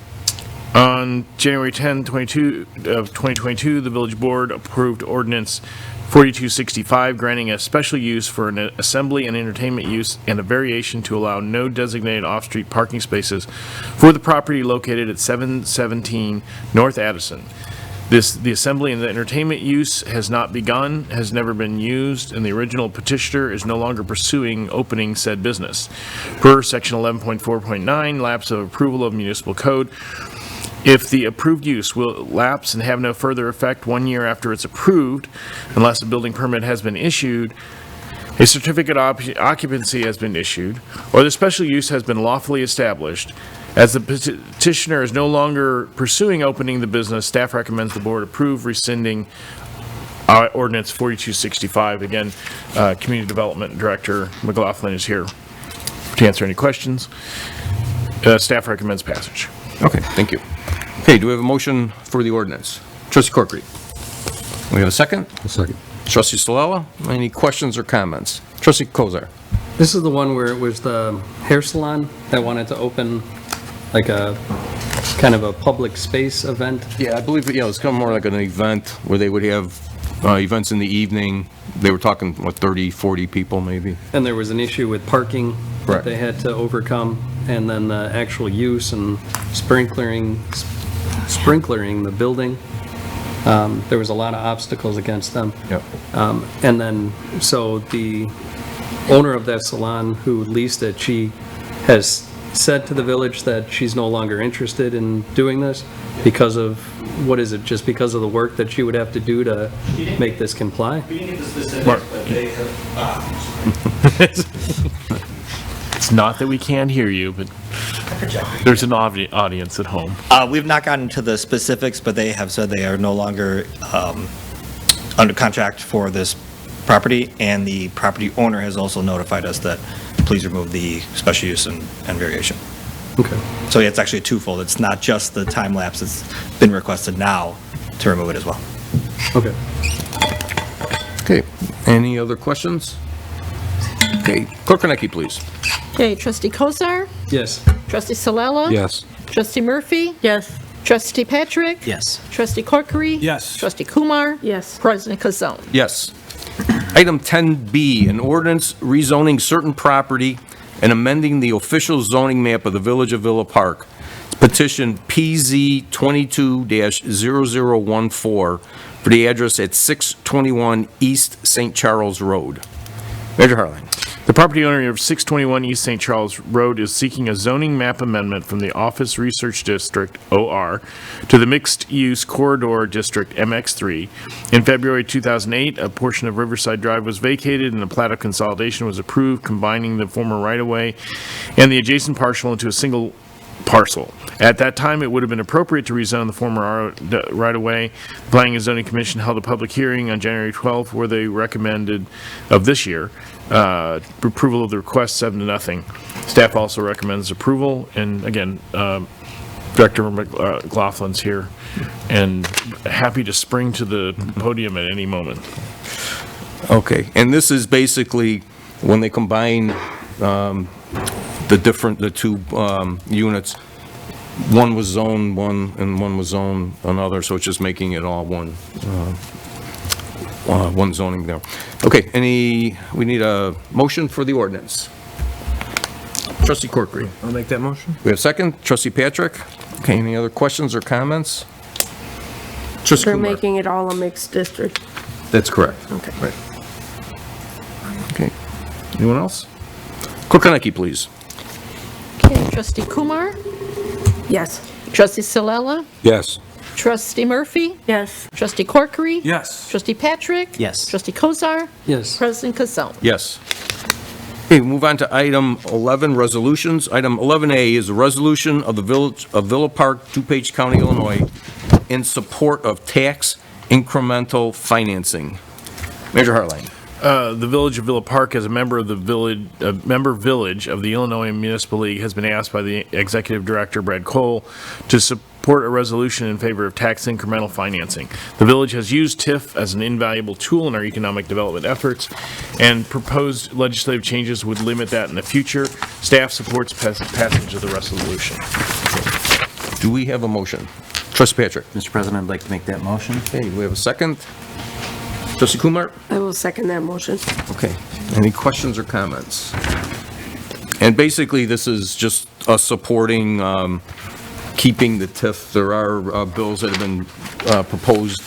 On January 10, 2022, the village board approved ordinance 4265, granting a special use for an assembly and entertainment use and a variation to allow no designated off-street parking spaces for the property located at 717 North Addison. The assembly and the entertainment use has not begun, has never been used, and the original petitioner is no longer pursuing opening said business. Per section 11.4.9, lapse of approval of municipal code, if the approved use will lapse and have no further effect 1 year after it's approved, unless a building permit has been issued, a certificate of occupancy has been issued, or the special use has been lawfully established, as the petitioner is no longer pursuing opening the business, staff recommends the board approve rescinding ordinance 4265. Again, Community Development Director McLaughlin is here to answer any questions. Staff recommends passage. Okay, thank you. Okay, do we have a motion for the ordinance? Trustee Corkery. We have a second? A second. Trustee Salella, any questions or comments? Trustee Kozar. This is the one where it was the hair salon that wanted to open like a kind of a public space event. Yeah, I believe, yeah, it's kind of more like an event where they would have events in the evening. They were talking, what, 30, 40 people maybe? And there was an issue with parking that Correct. they had to overcome, and then the actual use and sprinklering the building. There was a lot of obstacles against them. Yep. And then, so the owner of that salon who leased it, she has said to the village that she's no longer interested in doing this because of, what is it, just because of the work that she would have to do to make this comply? We didn't get the specifics, but they have, It's not that we can't hear you, but There's an audience at home. We've not gotten to the specifics, but they have said they are no longer under contract for this property, and the property owner has also notified us that please remove the special use and variation. Okay. So it's actually twofold. It's not just the time lapse, it's been requested now to remove it as well. Okay. Okay, any other questions? Okay, Clerk Konecki, please. Okay, trustee Kozar, Yes. trustee Salella. Yes. Trustee Murphy, Yes. trustee Patrick. Yes. Trustee Corkery. Yes. Trustee Kumar. Yes. President Kazone. Yes. Item 10B, an ordinance rezoning certain property and amending the official zoning map of the Village of Villa Park. Petition PZ 22-0014 for the address at 621 East St. Charles Road. Major Harlan. The property owner of 621 East St. Charles Road is seeking a zoning map amendment from the Office Research District, OR, to the Mixed Use Corridor District, MX3. In February 2008, a portion of Riverside Drive was vacated and a plat of consolidation was approved, combining the former right-of-way and the adjacent parcel into a single parcel. At that time, it would have been appropriate to rezone the former right-of-way. The Planning and Zoning Commission held a public hearing on January 12th where they recommended, of this year, approval of the request 7-0. Staff also recommends approval, and again, Director McLaughlin's here, and happy to spring to the podium at any moment. Okay, and this is basically when they combine the two units, one was zone one and one was zone another, so it's just making it all one zoning there. Okay, we need a motion for the ordinance. Trustee Corkery. I'll make that motion. We have a second. Trustee Patrick. Okay, any other questions or comments? Trustee They're Kumar. making it all a mixed district. That's correct. Okay. Right. Okay. Anyone else? Clerk Konecki, please. Okay, trustee Kumar, Yes. trustee Salella, Yes. trustee Murphy, Yes. trustee Corkery. Yes. Trustee Patrick. Yes. Trustee Kozar. Yes. President Kazone. Yes. Okay, we move on to item 11, resolutions. Item 11A is a resolution of the Village of Villa Park, DuPage County, Illinois, in support of tax incremental financing. Major Harline. The Village of Villa Park, as a member of the village of the Illinois Municipal League, has been asked by the Executive Director, Brad Cole, to support a resolution in favor of tax incremental financing. The village has used TIF as an invaluable tool in our economic development efforts, and proposed legislative changes would limit that in the future. Staff supports passage of the resolution. Do we have a motion? Trustee Patrick. Mr. President, I'd like to make that motion. Okay, do we have a second? Trustee Kumar? I will second that motion. Okay. Any questions or comments? And basically, this is just us supporting keeping the TIF. There are bills that have been proposed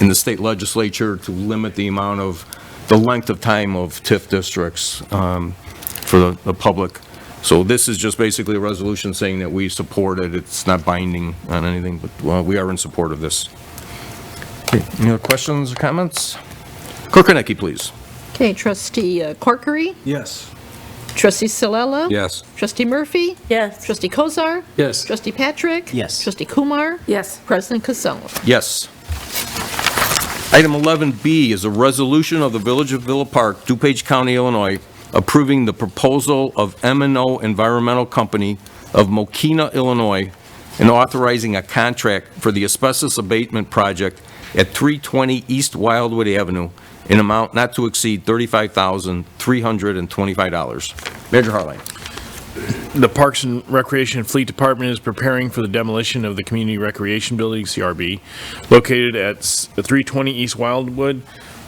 in the state legislature to limit the length of time of TIF districts for the public. So this is just basically a resolution saying that we support it. It's not binding on anything, but we are in support of this. Okay, any other questions or comments? Clerk Konecki, please. Okay, trustee Corkery. Yes. Trustee Salella. Yes. Trustee Murphy. Yes. Trustee Kozar. Yes. Trustee Patrick. Yes. Trustee Kumar. Yes. President Kazone. Yes. Item 11B is a resolution of the Village of Villa Park, DuPage County, Illinois, approving the proposal of M&O Environmental Company of Mokina, Illinois, and authorizing a contract for the asbestos abatement project at 320 East Wildwood Avenue in amount not to exceed $35,325. Major Harline. The Parks and Recreation and Fleet Department is preparing for the demolition of the Community Recreation Building, CRB, located at 320 East Wildwood.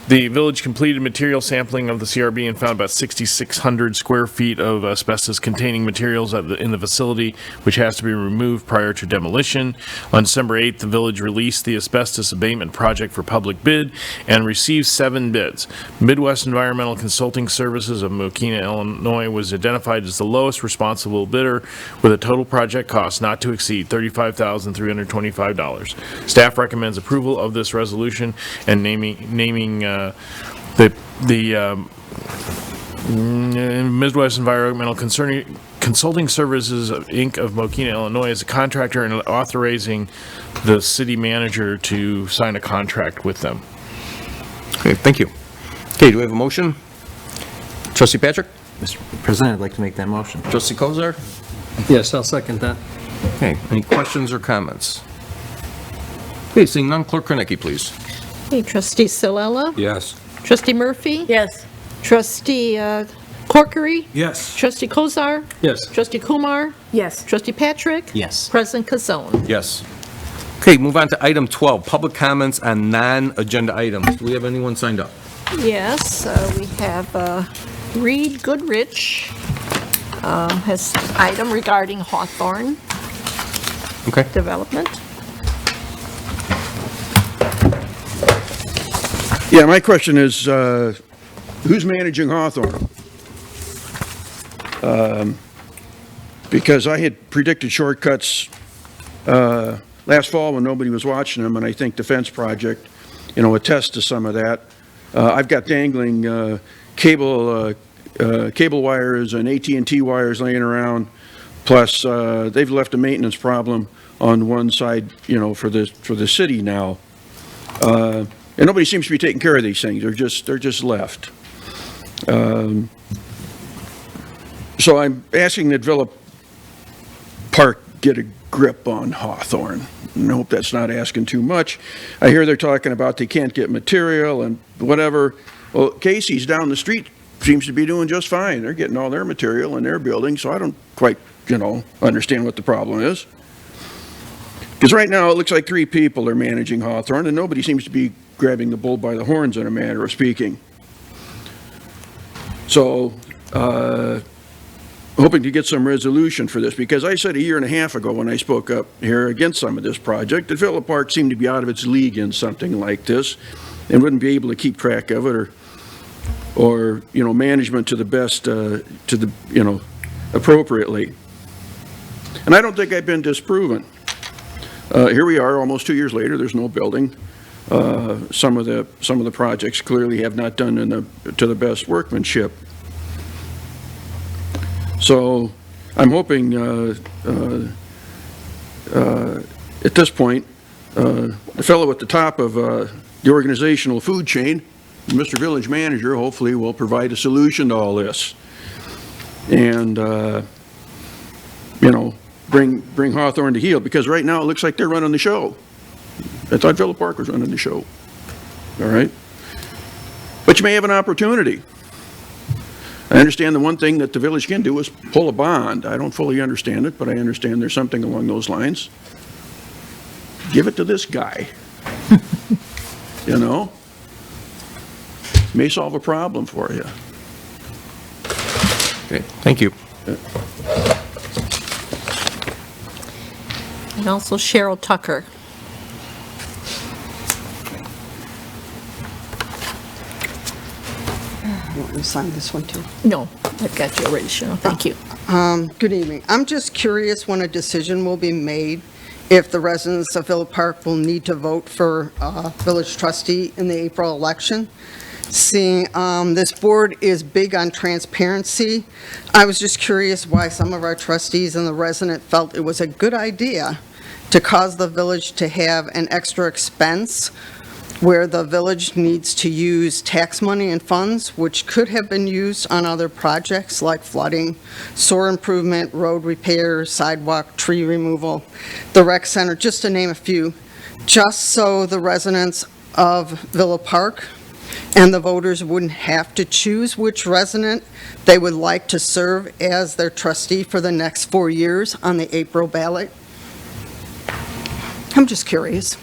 The village completed material sampling of the CRB and found about 6,600 square feet of asbestos-containing materials in the facility, which has to be removed prior to demolition. On December 8th, the village released the asbestos abatement project for public bid and received 7 bids. Midwest Environmental Consulting Services of Mokina, Illinois was identified as the lowest responsible bidder with a total project cost not to exceed $35,325. Staff recommends approval of this resolution and naming the Midwest Environmental Consulting Services of Inc. of Mokina, Illinois as a contractor and authorizing the city manager to sign a contract with them. Okay, thank you. Okay, do we have a motion? Trustee Patrick? Mr. President, I'd like to make that motion. Trustee Kozar? Yes, I'll second that. Okay, any questions or comments? Okay, seeing none, Clerk Kornecki, please. Hey, Trustee Solella? Yes. Trustee Murphy? Yes. Trustee Corkery? Yes. Trustee Kozar? Yes. Trustee Kumar? Yes. Trustee Patrick? Yes. President Kazone? Yes. Okay, move on to item 12, public comments on non-agenda items. Do we have anyone signed up? Yes, we have Reed Goodrich, has item regarding Hawthorne Okay. Development. Yeah, my question is, who's managing Hawthorne? Because I had predicted shortcuts last fall when nobody was watching them, and I think the fence project, attests to some of that. I've got dangling cable wires and AT&T wires laying around, plus they've left a maintenance problem on one side, for the city now. And nobody seems to be taking care of these things. They're just left. So I'm asking that Villa Park get a grip on Hawthorne. And I hope that's not asking too much. I hear they're talking about they can't get material and whatever. Well, Casey's down the street seems to be doing just fine. They're getting all their material in their building, so I don't quite, understand what the problem is. Because right now it looks like 3 people are managing Hawthorne, and nobody seems to be grabbing the bull by the horns in a manner of speaking. So, hoping to get some resolution for this, because I said a year and a half ago when I spoke up here against some of this project that Villa Park seemed to be out of its league in something like this and wouldn't be able to keep track of it or management to the best, appropriately. And I don't think I've been disproven. Here we are, almost 2 years later, there's no building. Some of the projects clearly have not done to the best workmanship. So I'm hoping at this point, the fellow at the top of the organizational food chain, Mr. Village Manager, hopefully will provide a solution to all this. And, bring Hawthorne to heel, because right now it looks like they're running the show. I thought Villa Park was running the show. All right? But you may have an opportunity. I understand the one thing that the village can do is pull a bond. I don't fully understand it, but I understand there's something along those lines. Give it to this guy. May solve a problem for you. Okay, thank you. And also Cheryl Tucker. You want me to sign this one too? No, I've got you already, Cheryl. Thank you. Good evening. I'm just curious when a decision will be made if the residents of Villa Park will need to vote for a village trustee in the April election. Seeing this board is big on transparency, I was just curious why some of our trustees and the resident felt it was a good idea to cause the village to have an extra expense where the village needs to use tax money and funds, which could have been used on other projects like flooding, sewer improvement, road repair, sidewalk, tree removal, the rec center, just to name a few, just so the residents of Villa Park and the voters wouldn't have to choose which resident they would like to serve as their trustee for the next 4 years on the April ballot. I'm just curious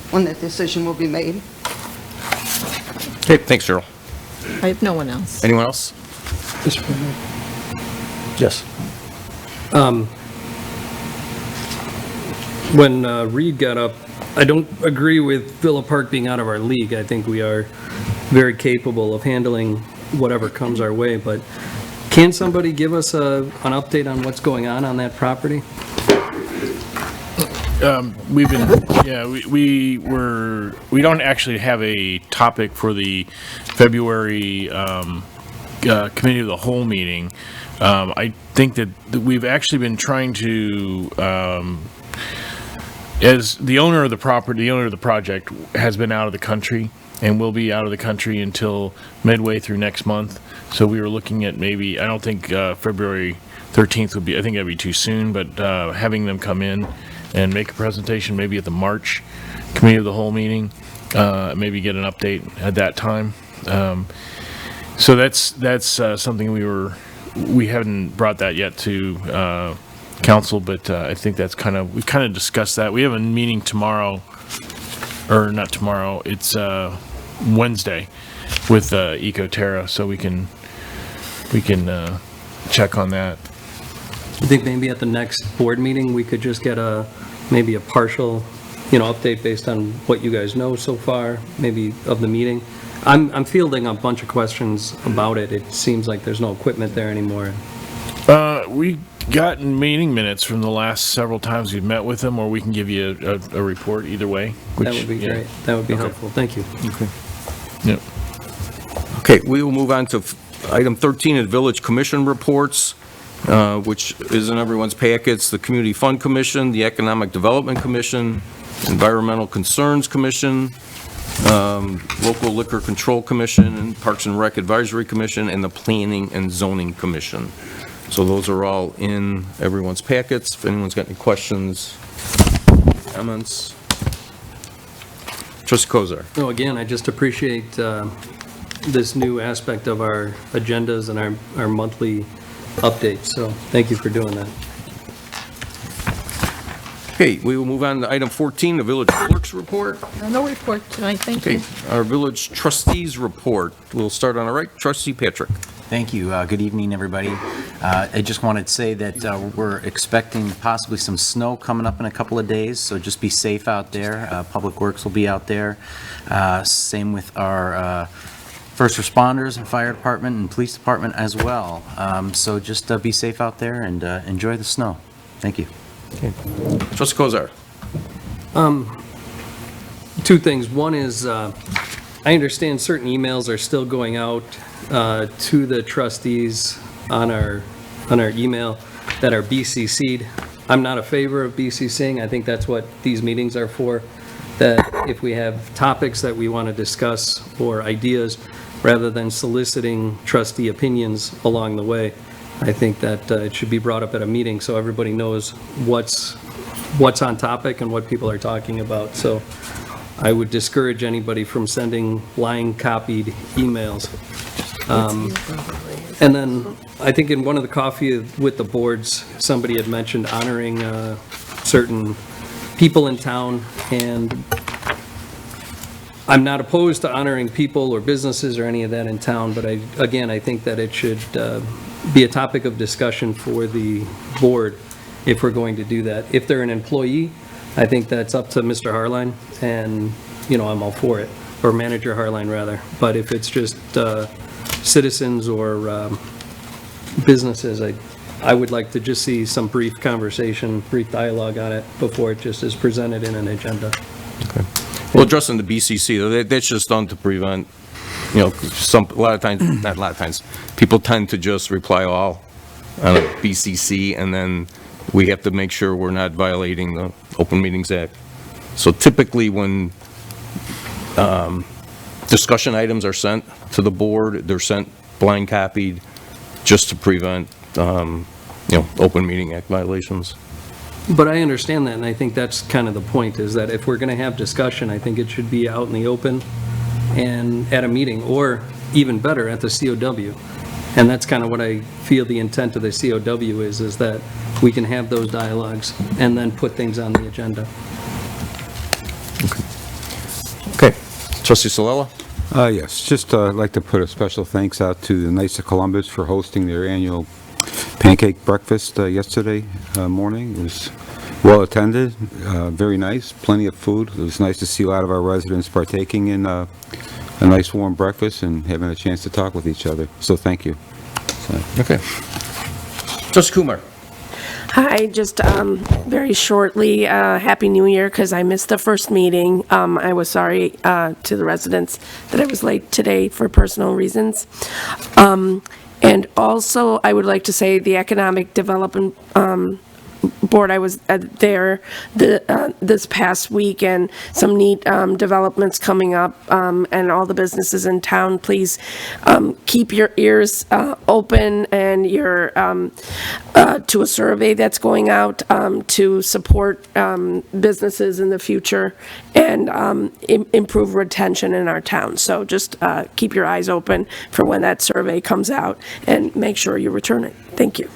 when that decision will be made. Okay, thanks, Cheryl. I have no one else. Anyone else? Yes. When Reed got up, I don't agree with Villa Park being out of our league. I think we are very capable of handling whatever comes our way, but can somebody give us an update on what's going on that property? We don't actually have a topic for the February committee of the whole meeting. I think that we've actually been trying to, as the owner of the property, the owner of the project has been out of the country and will be out of the country until midway through next month. So we were looking at maybe, I don't think February 13th would be, I think that'd be too soon, but having them come in and make a presentation maybe at the March Committee of the Whole meeting, maybe get an update at that time. So that's something we haven't brought that yet to council, but I think that's we've kind of discussed that. We have a meeting tomorrow, or not tomorrow, it's Wednesday with Ecoterra, so we can check on that. I think maybe at the next board meeting, we could just get maybe a partial, update based on what you guys know so far, maybe of the meeting. I'm fielding a bunch of questions about it. It seems like there's no equipment there anymore. We got meeting minutes from the last several times we've met with them, or we can give you a report either way. That would be great. That would be helpful. Thank you. Okay. Yep. Okay, we will move on to item 13, of Village Commission reports, which is in everyone's packets. The Community Fund Commission, the Economic Development Commission, Environmental Concerns Commission, Local Liquor Control Commission, and Parks and Rec Advisory Commission, and the Planning and Zoning Commission. So those are all in everyone's packets. If anyone's got any questions, comments. Trustee Kozar. No, again, I just appreciate this new aspect of our agendas and our monthly updates. So thank you for doing that. Okay, we will move on to item 14, the Village Clerk's report. No report tonight, thank you. Okay, our Village Trustees report. We'll start on the right. Trustee Patrick. Thank you. Good evening, everybody. I just wanted to say that we're expecting possibly some snow coming up in a couple of days, so just be safe out there. Public Works will be out there. Same with our first responders and fire department and police department as well. So just be safe out there and enjoy the snow. Thank you. Okay. Trustee Kozar. Two things. One is, I understand certain emails are still going out to the trustees on our email that are BCC'd. I'm not a favor of BCCing. I think that's what these meetings are for. That if we have topics that we want to discuss or ideas, rather than soliciting trustee opinions along the way, I think that it should be brought up at a meeting so everybody knows what's on topic and what people are talking about. So I would discourage anybody from sending line copied emails. And then I think in one of the coffee with the boards, somebody had mentioned honoring certain people in town, and I'm not opposed to honoring people or businesses or any of that in town, but I think that it should be a topic of discussion for the board if we're going to do that. If they're an employee, I think that's up to Mr. Harline, and, I'm all for it, or Manager Harline, rather. But if it's just citizens or businesses, I would like to just see some brief conversation, brief dialogue on it before it just is presented in an agenda. Okay. Well, addressing the BCC, that's just done to prevent, a lot of times, people tend to just reply all on a BCC, and then we have to make sure we're not violating the Open Meetings Act. So typically when discussion items are sent to the board, they're sent blind copied just to prevent, Open Meeting Act violations. But I understand that, and I think that's kind of the point, is that if we're going to have discussion, I think it should be out in the open and at a meeting, or even better, at the COW. And that's kind of what I feel the intent of the COW is that we can have those dialogues and then put things on the agenda. Okay. Trustee Solella? Yes, just like to put a special thanks out to the Knights of Columbus for hosting their annual pancake breakfast yesterday morning. It was well attended, very nice, plenty of food. It was nice to see a lot of our residents partaking in a nice warm breakfast and having a chance to talk with each other. So thank you. Okay. Trustee Kumar. Hi, just very shortly, Happy New Year, because I missed the first meeting. I was sorry to the residents that I was late today for personal reasons. And also, I would like to say the Economic Development Board, I was there this past week, and some neat developments coming up, and all the businesses in town, please keep your ears open and your, to a survey that's going out to support businesses in the future and improve retention in our town. So just keep your eyes open for when that survey comes out and make sure you return it. Thank you.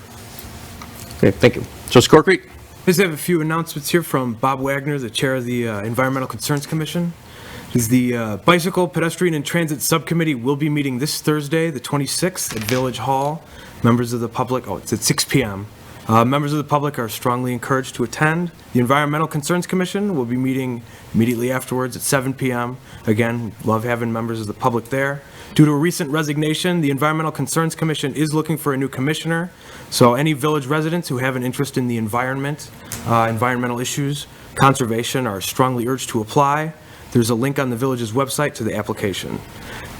Okay, thank you. Trustee Corkery? I just have a few announcements here from Bob Wagner, the Chair of the Environmental Concerns Commission. The Bicycle, Pedestrian, and Transit Subcommittee will be meeting this Thursday, the 26th, at Village Hall. Members of the public, it's at 6 p.m. Members of the public are strongly encouraged to attend. The Environmental Concerns Commission will be meeting immediately afterwards at 7 p.m. Again, love having members of the public there. Due to a recent resignation, the Environmental Concerns Commission is looking for a new commissioner. So any village residents who have an interest in the environment, environmental issues, conservation are strongly urged to apply. There's a link on the village's website to the application.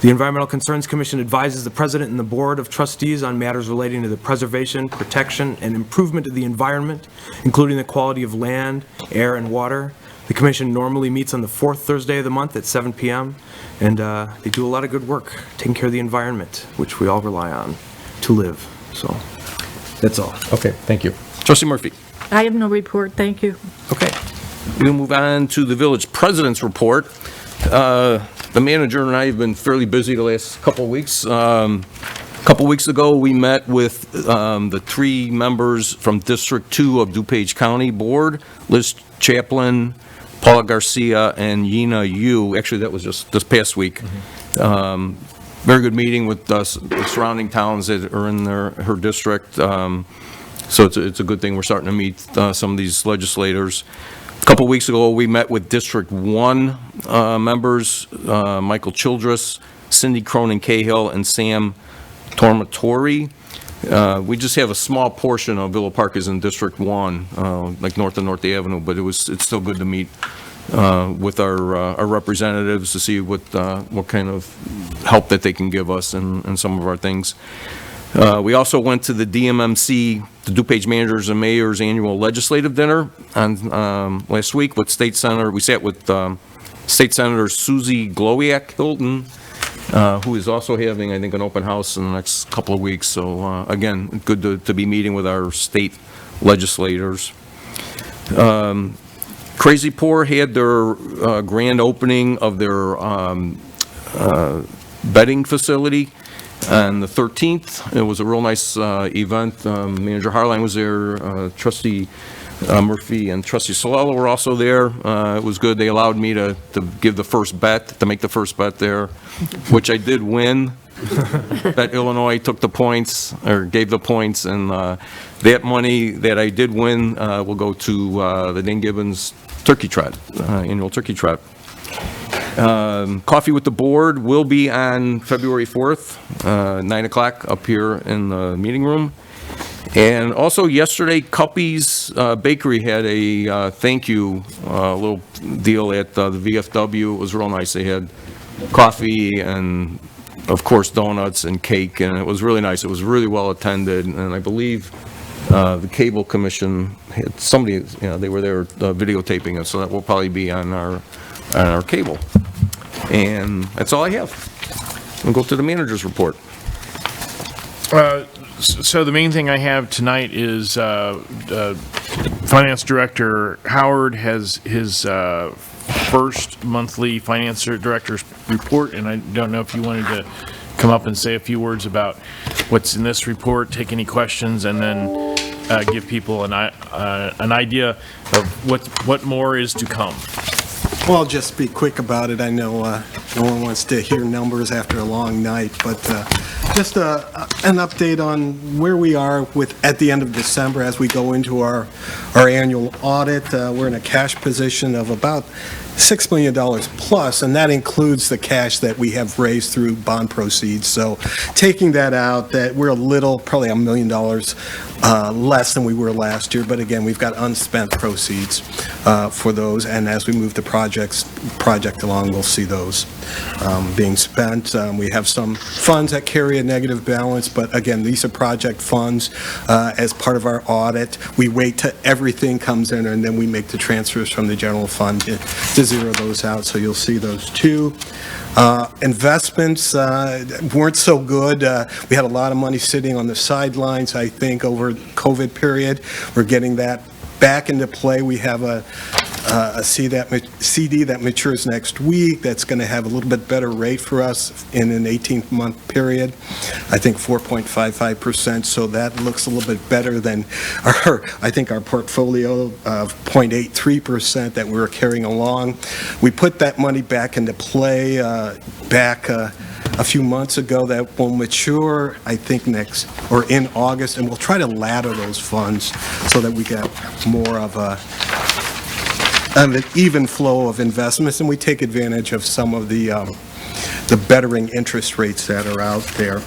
The Environmental Concerns Commission advises the President and the Board of Trustees on matters relating to the preservation, protection, and improvement of the environment, including the quality of land, air, and water. The Commission normally meets on the fourth Thursday of the month at 7 p.m., and they do a lot of good work taking care of the environment, which we all rely on to live. So that's all. Okay, thank you. Trustee Murphy? I have no report, thank you. Okay. We'll move on to the village president's report. The manager and I have been fairly busy the last couple of weeks. A couple weeks ago, we met with the 3 members from District 2 of DuPage County Board, Liz Chaplin, Paula Garcia, and Yina Yu. Actually, that was just this past week. Very good meeting with the surrounding towns that are in her district. So it's a good thing we're starting to meet some of these legislators. A couple weeks ago, we met with District 1 members, Michael Childress, Cindy Cronin Cahill, and Sam Tormatori. We just have a small portion of Villa Park is in District 1, like north of North Avenue, but it's still good to meet with our representatives to see what kind of help that they can give us in some of our things. We also went to the DMMC, the DuPage Managers and Mayors Annual Legislative Dinner on last week with State Senator. We sat with State Senator Susie Glowiak Hilton, who is also having, I think, an open house in the next couple of weeks. So again, good to be meeting with our state legislators. Crazy Pour had their grand opening of their bedding facility on the 13th. It was a real nice event. Manager Harline was there, Trustee Murphy and Trustee Solella were also there. It was good. They allowed me to give the first bet, to make the first bet there, which I did win. That Illinois took the points, or gave the points, and that money that I did win will go to the Dane Gibbons Turkey Trot, annual Turkey Trot. Coffee with the Board will be on February 4th, 9 o'clock up here in the meeting room. And also yesterday, Cuppy's Bakery had a thank you little deal at the VFW. It was real nice. They had coffee and, of course, donuts and cake, and it was really nice. It was really well attended, and I believe the Cable Commission had somebody, they were there videotaping it, so that will probably be on our cable. And that's all I have. We'll go to the manager's report. So the main thing I have tonight is Finance Director Howard has his first monthly Finance Director's report, and I don't know if you wanted to come up and say a few words about what's in this report, take any questions, and then give people an idea of what more is to come. Well, I'll just be quick about it. I know no one wants to hear numbers after a long night, but just an update on where we are at the end of December as we go into our annual audit. We're in a cash position of about $6 million plus, and that includes the cash that we have raised through bond proceeds. So taking that out, that we're probably $1 million less than we were last year, but again, we've got unspent proceeds for those, and as we move the project project along, we'll see those being spent. We have some funds that carry a negative balance, but again, these are project funds. As part of our audit, we wait till everything comes in, and then we make the transfers from the general fund to zero those out, so you'll see those too. Investments weren't so good. We had a lot of money sitting on the sidelines, I think, over the COVID period. We're getting that back into play. We have a CD that matures next week that's going to have a little bit better rate for us in an 18-month period. I think 4.55%, so that looks a little bit better than our portfolio of 0.83% that we were carrying along. We put that money back into play a few months ago. That will mature, I think, in August, and we'll try to ladder those funds so that we get more of an even flow of investments, and we take advantage of some of the bettering interest rates that are out there.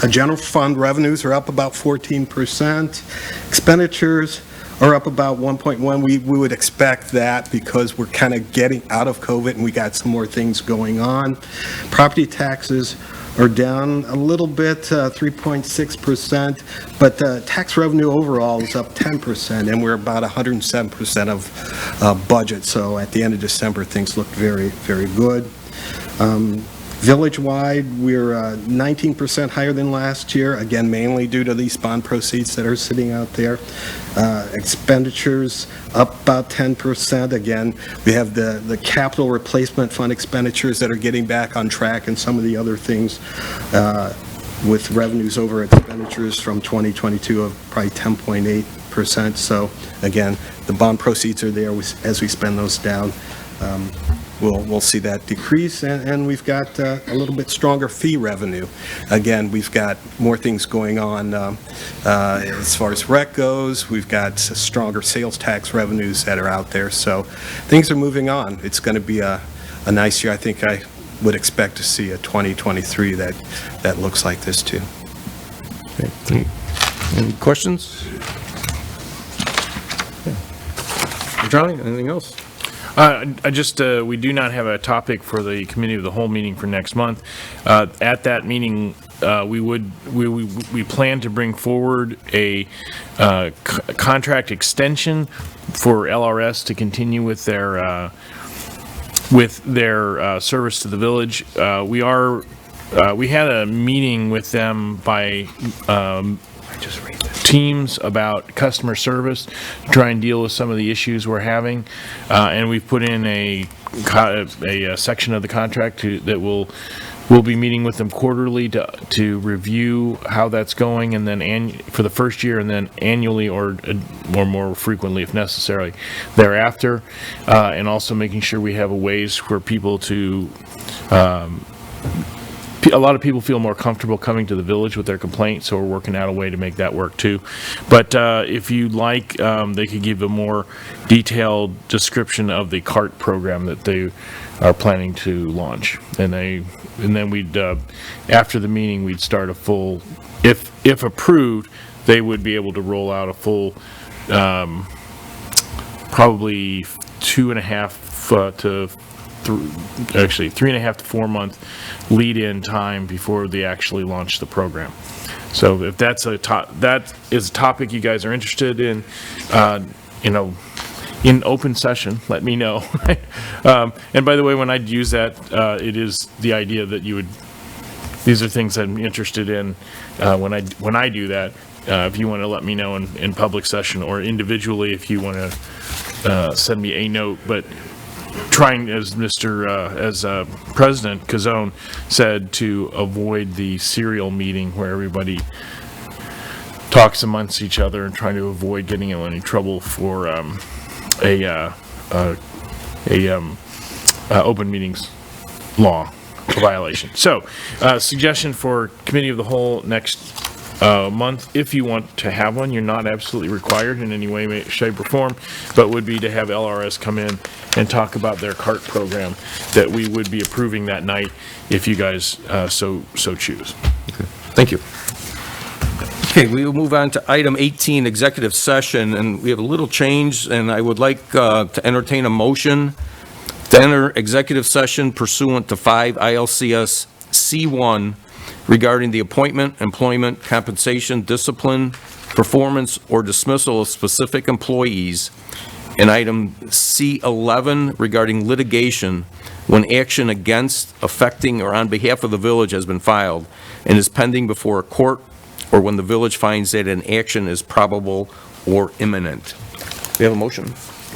General fund revenues are up about 14%. Expenditures are up about 1.1. We would expect that because we're kind of getting out of COVID and we got some more things going on. Property taxes are down a little bit, 3.6%, but tax revenue overall is up 10%, and we're about 107% of budget. So at the end of December, things look very, very good. Village-wide, we're 19% higher than last year, again, mainly due to these bond proceeds that are sitting out there. Expenditures up about 10%. Again, we have the capital replacement fund expenditures that are getting back on track, and some of the other things with revenues over expenditures from 2022 of probably 10.8%. So again, the bond proceeds are there as we spend those down. We'll see that decrease, and we've got a little bit stronger fee revenue. Again, we've got more things going on as far as rec goes. We've got stronger sales tax revenues that are out there, so things are moving on. It's going to be a nice year. I think I would expect to see a 2023 that looks like this too. Okay. Any questions? Johnny, anything else? We do not have a topic for the committee of the whole meeting for next month. At that meeting, we plan to bring forward a contract extension for LRS to continue with their service to the village. We had a meeting with them by teams about customer service to try and deal with some of the issues we're having, and we've put in a section of the contract that we'll be meeting with them quarterly to review how that's going, and then for the first year, and then annually or more frequently if necessary thereafter, and also making sure we have ways for people to a lot of people feel more comfortable coming to the village with their complaints, so we're working out a way to make that work too. But if you'd like, they could give a more detailed description of the CART program that they are planning to launch. And then we'd, after the meeting, we'd start a full, if approved, they would be able to roll out a full, probably 2.5 to 3.5 to 4 month lead-in time before they actually launch the program. So if that is a topic you guys are interested in, in open session, let me know. And by the way, when I'd use that, it is the idea that these are things I'm interested in when I do that. If you want to let me know in public session, or individually if you want to send me a note, but trying, as President Cazone said, to avoid the serial meeting where everybody talks amongst each other, and trying to avoid getting in any trouble for open meetings law violation. So, suggestion for committee of the whole next month, if you want to have one. You're not absolutely required in any way, shape, or form, but would be to have LRS come in and talk about their CART program that we would be approving that night if you guys so choose. Okay. Thank you. Okay, we will move on to item 18, executive session, and we have a little change, and I would like to entertain a motion to enter executive session pursuant to 5 ILCS C1 regarding the appointment, employment, compensation, discipline, performance, or dismissal of specific employees, and item C11 regarding litigation when action against, affecting, or on behalf of the village has been filed and is pending before a court, or when the village finds that an action is probable or imminent. We have a motion.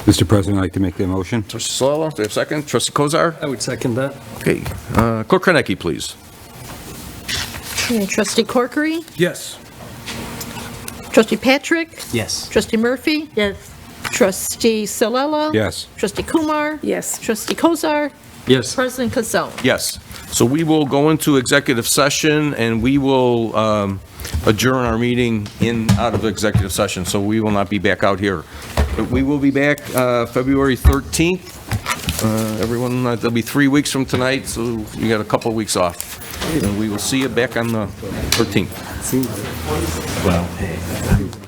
Mr. President, I'd like to make that motion. Trustee Solano, do we have a second? Trustee Kozar? I would second that. Okay, Clerk Krennecke, please. Okay, Trustee Corkery? Yes. Trustee Patrick? Yes. Trustee Murphy? Yes. Trustee Salella? Yes. Trustee Kumar? Yes. Trustee Kozar? Yes. President Costello? Yes. So we will go into executive session, and we will adjourn our meeting out of executive session, so we will not be back out here. But we will be back February 13th. Everyone, there'll be 3 weeks from tonight, so you got a couple of weeks off. And we will see you back on the 13th. Well, hey.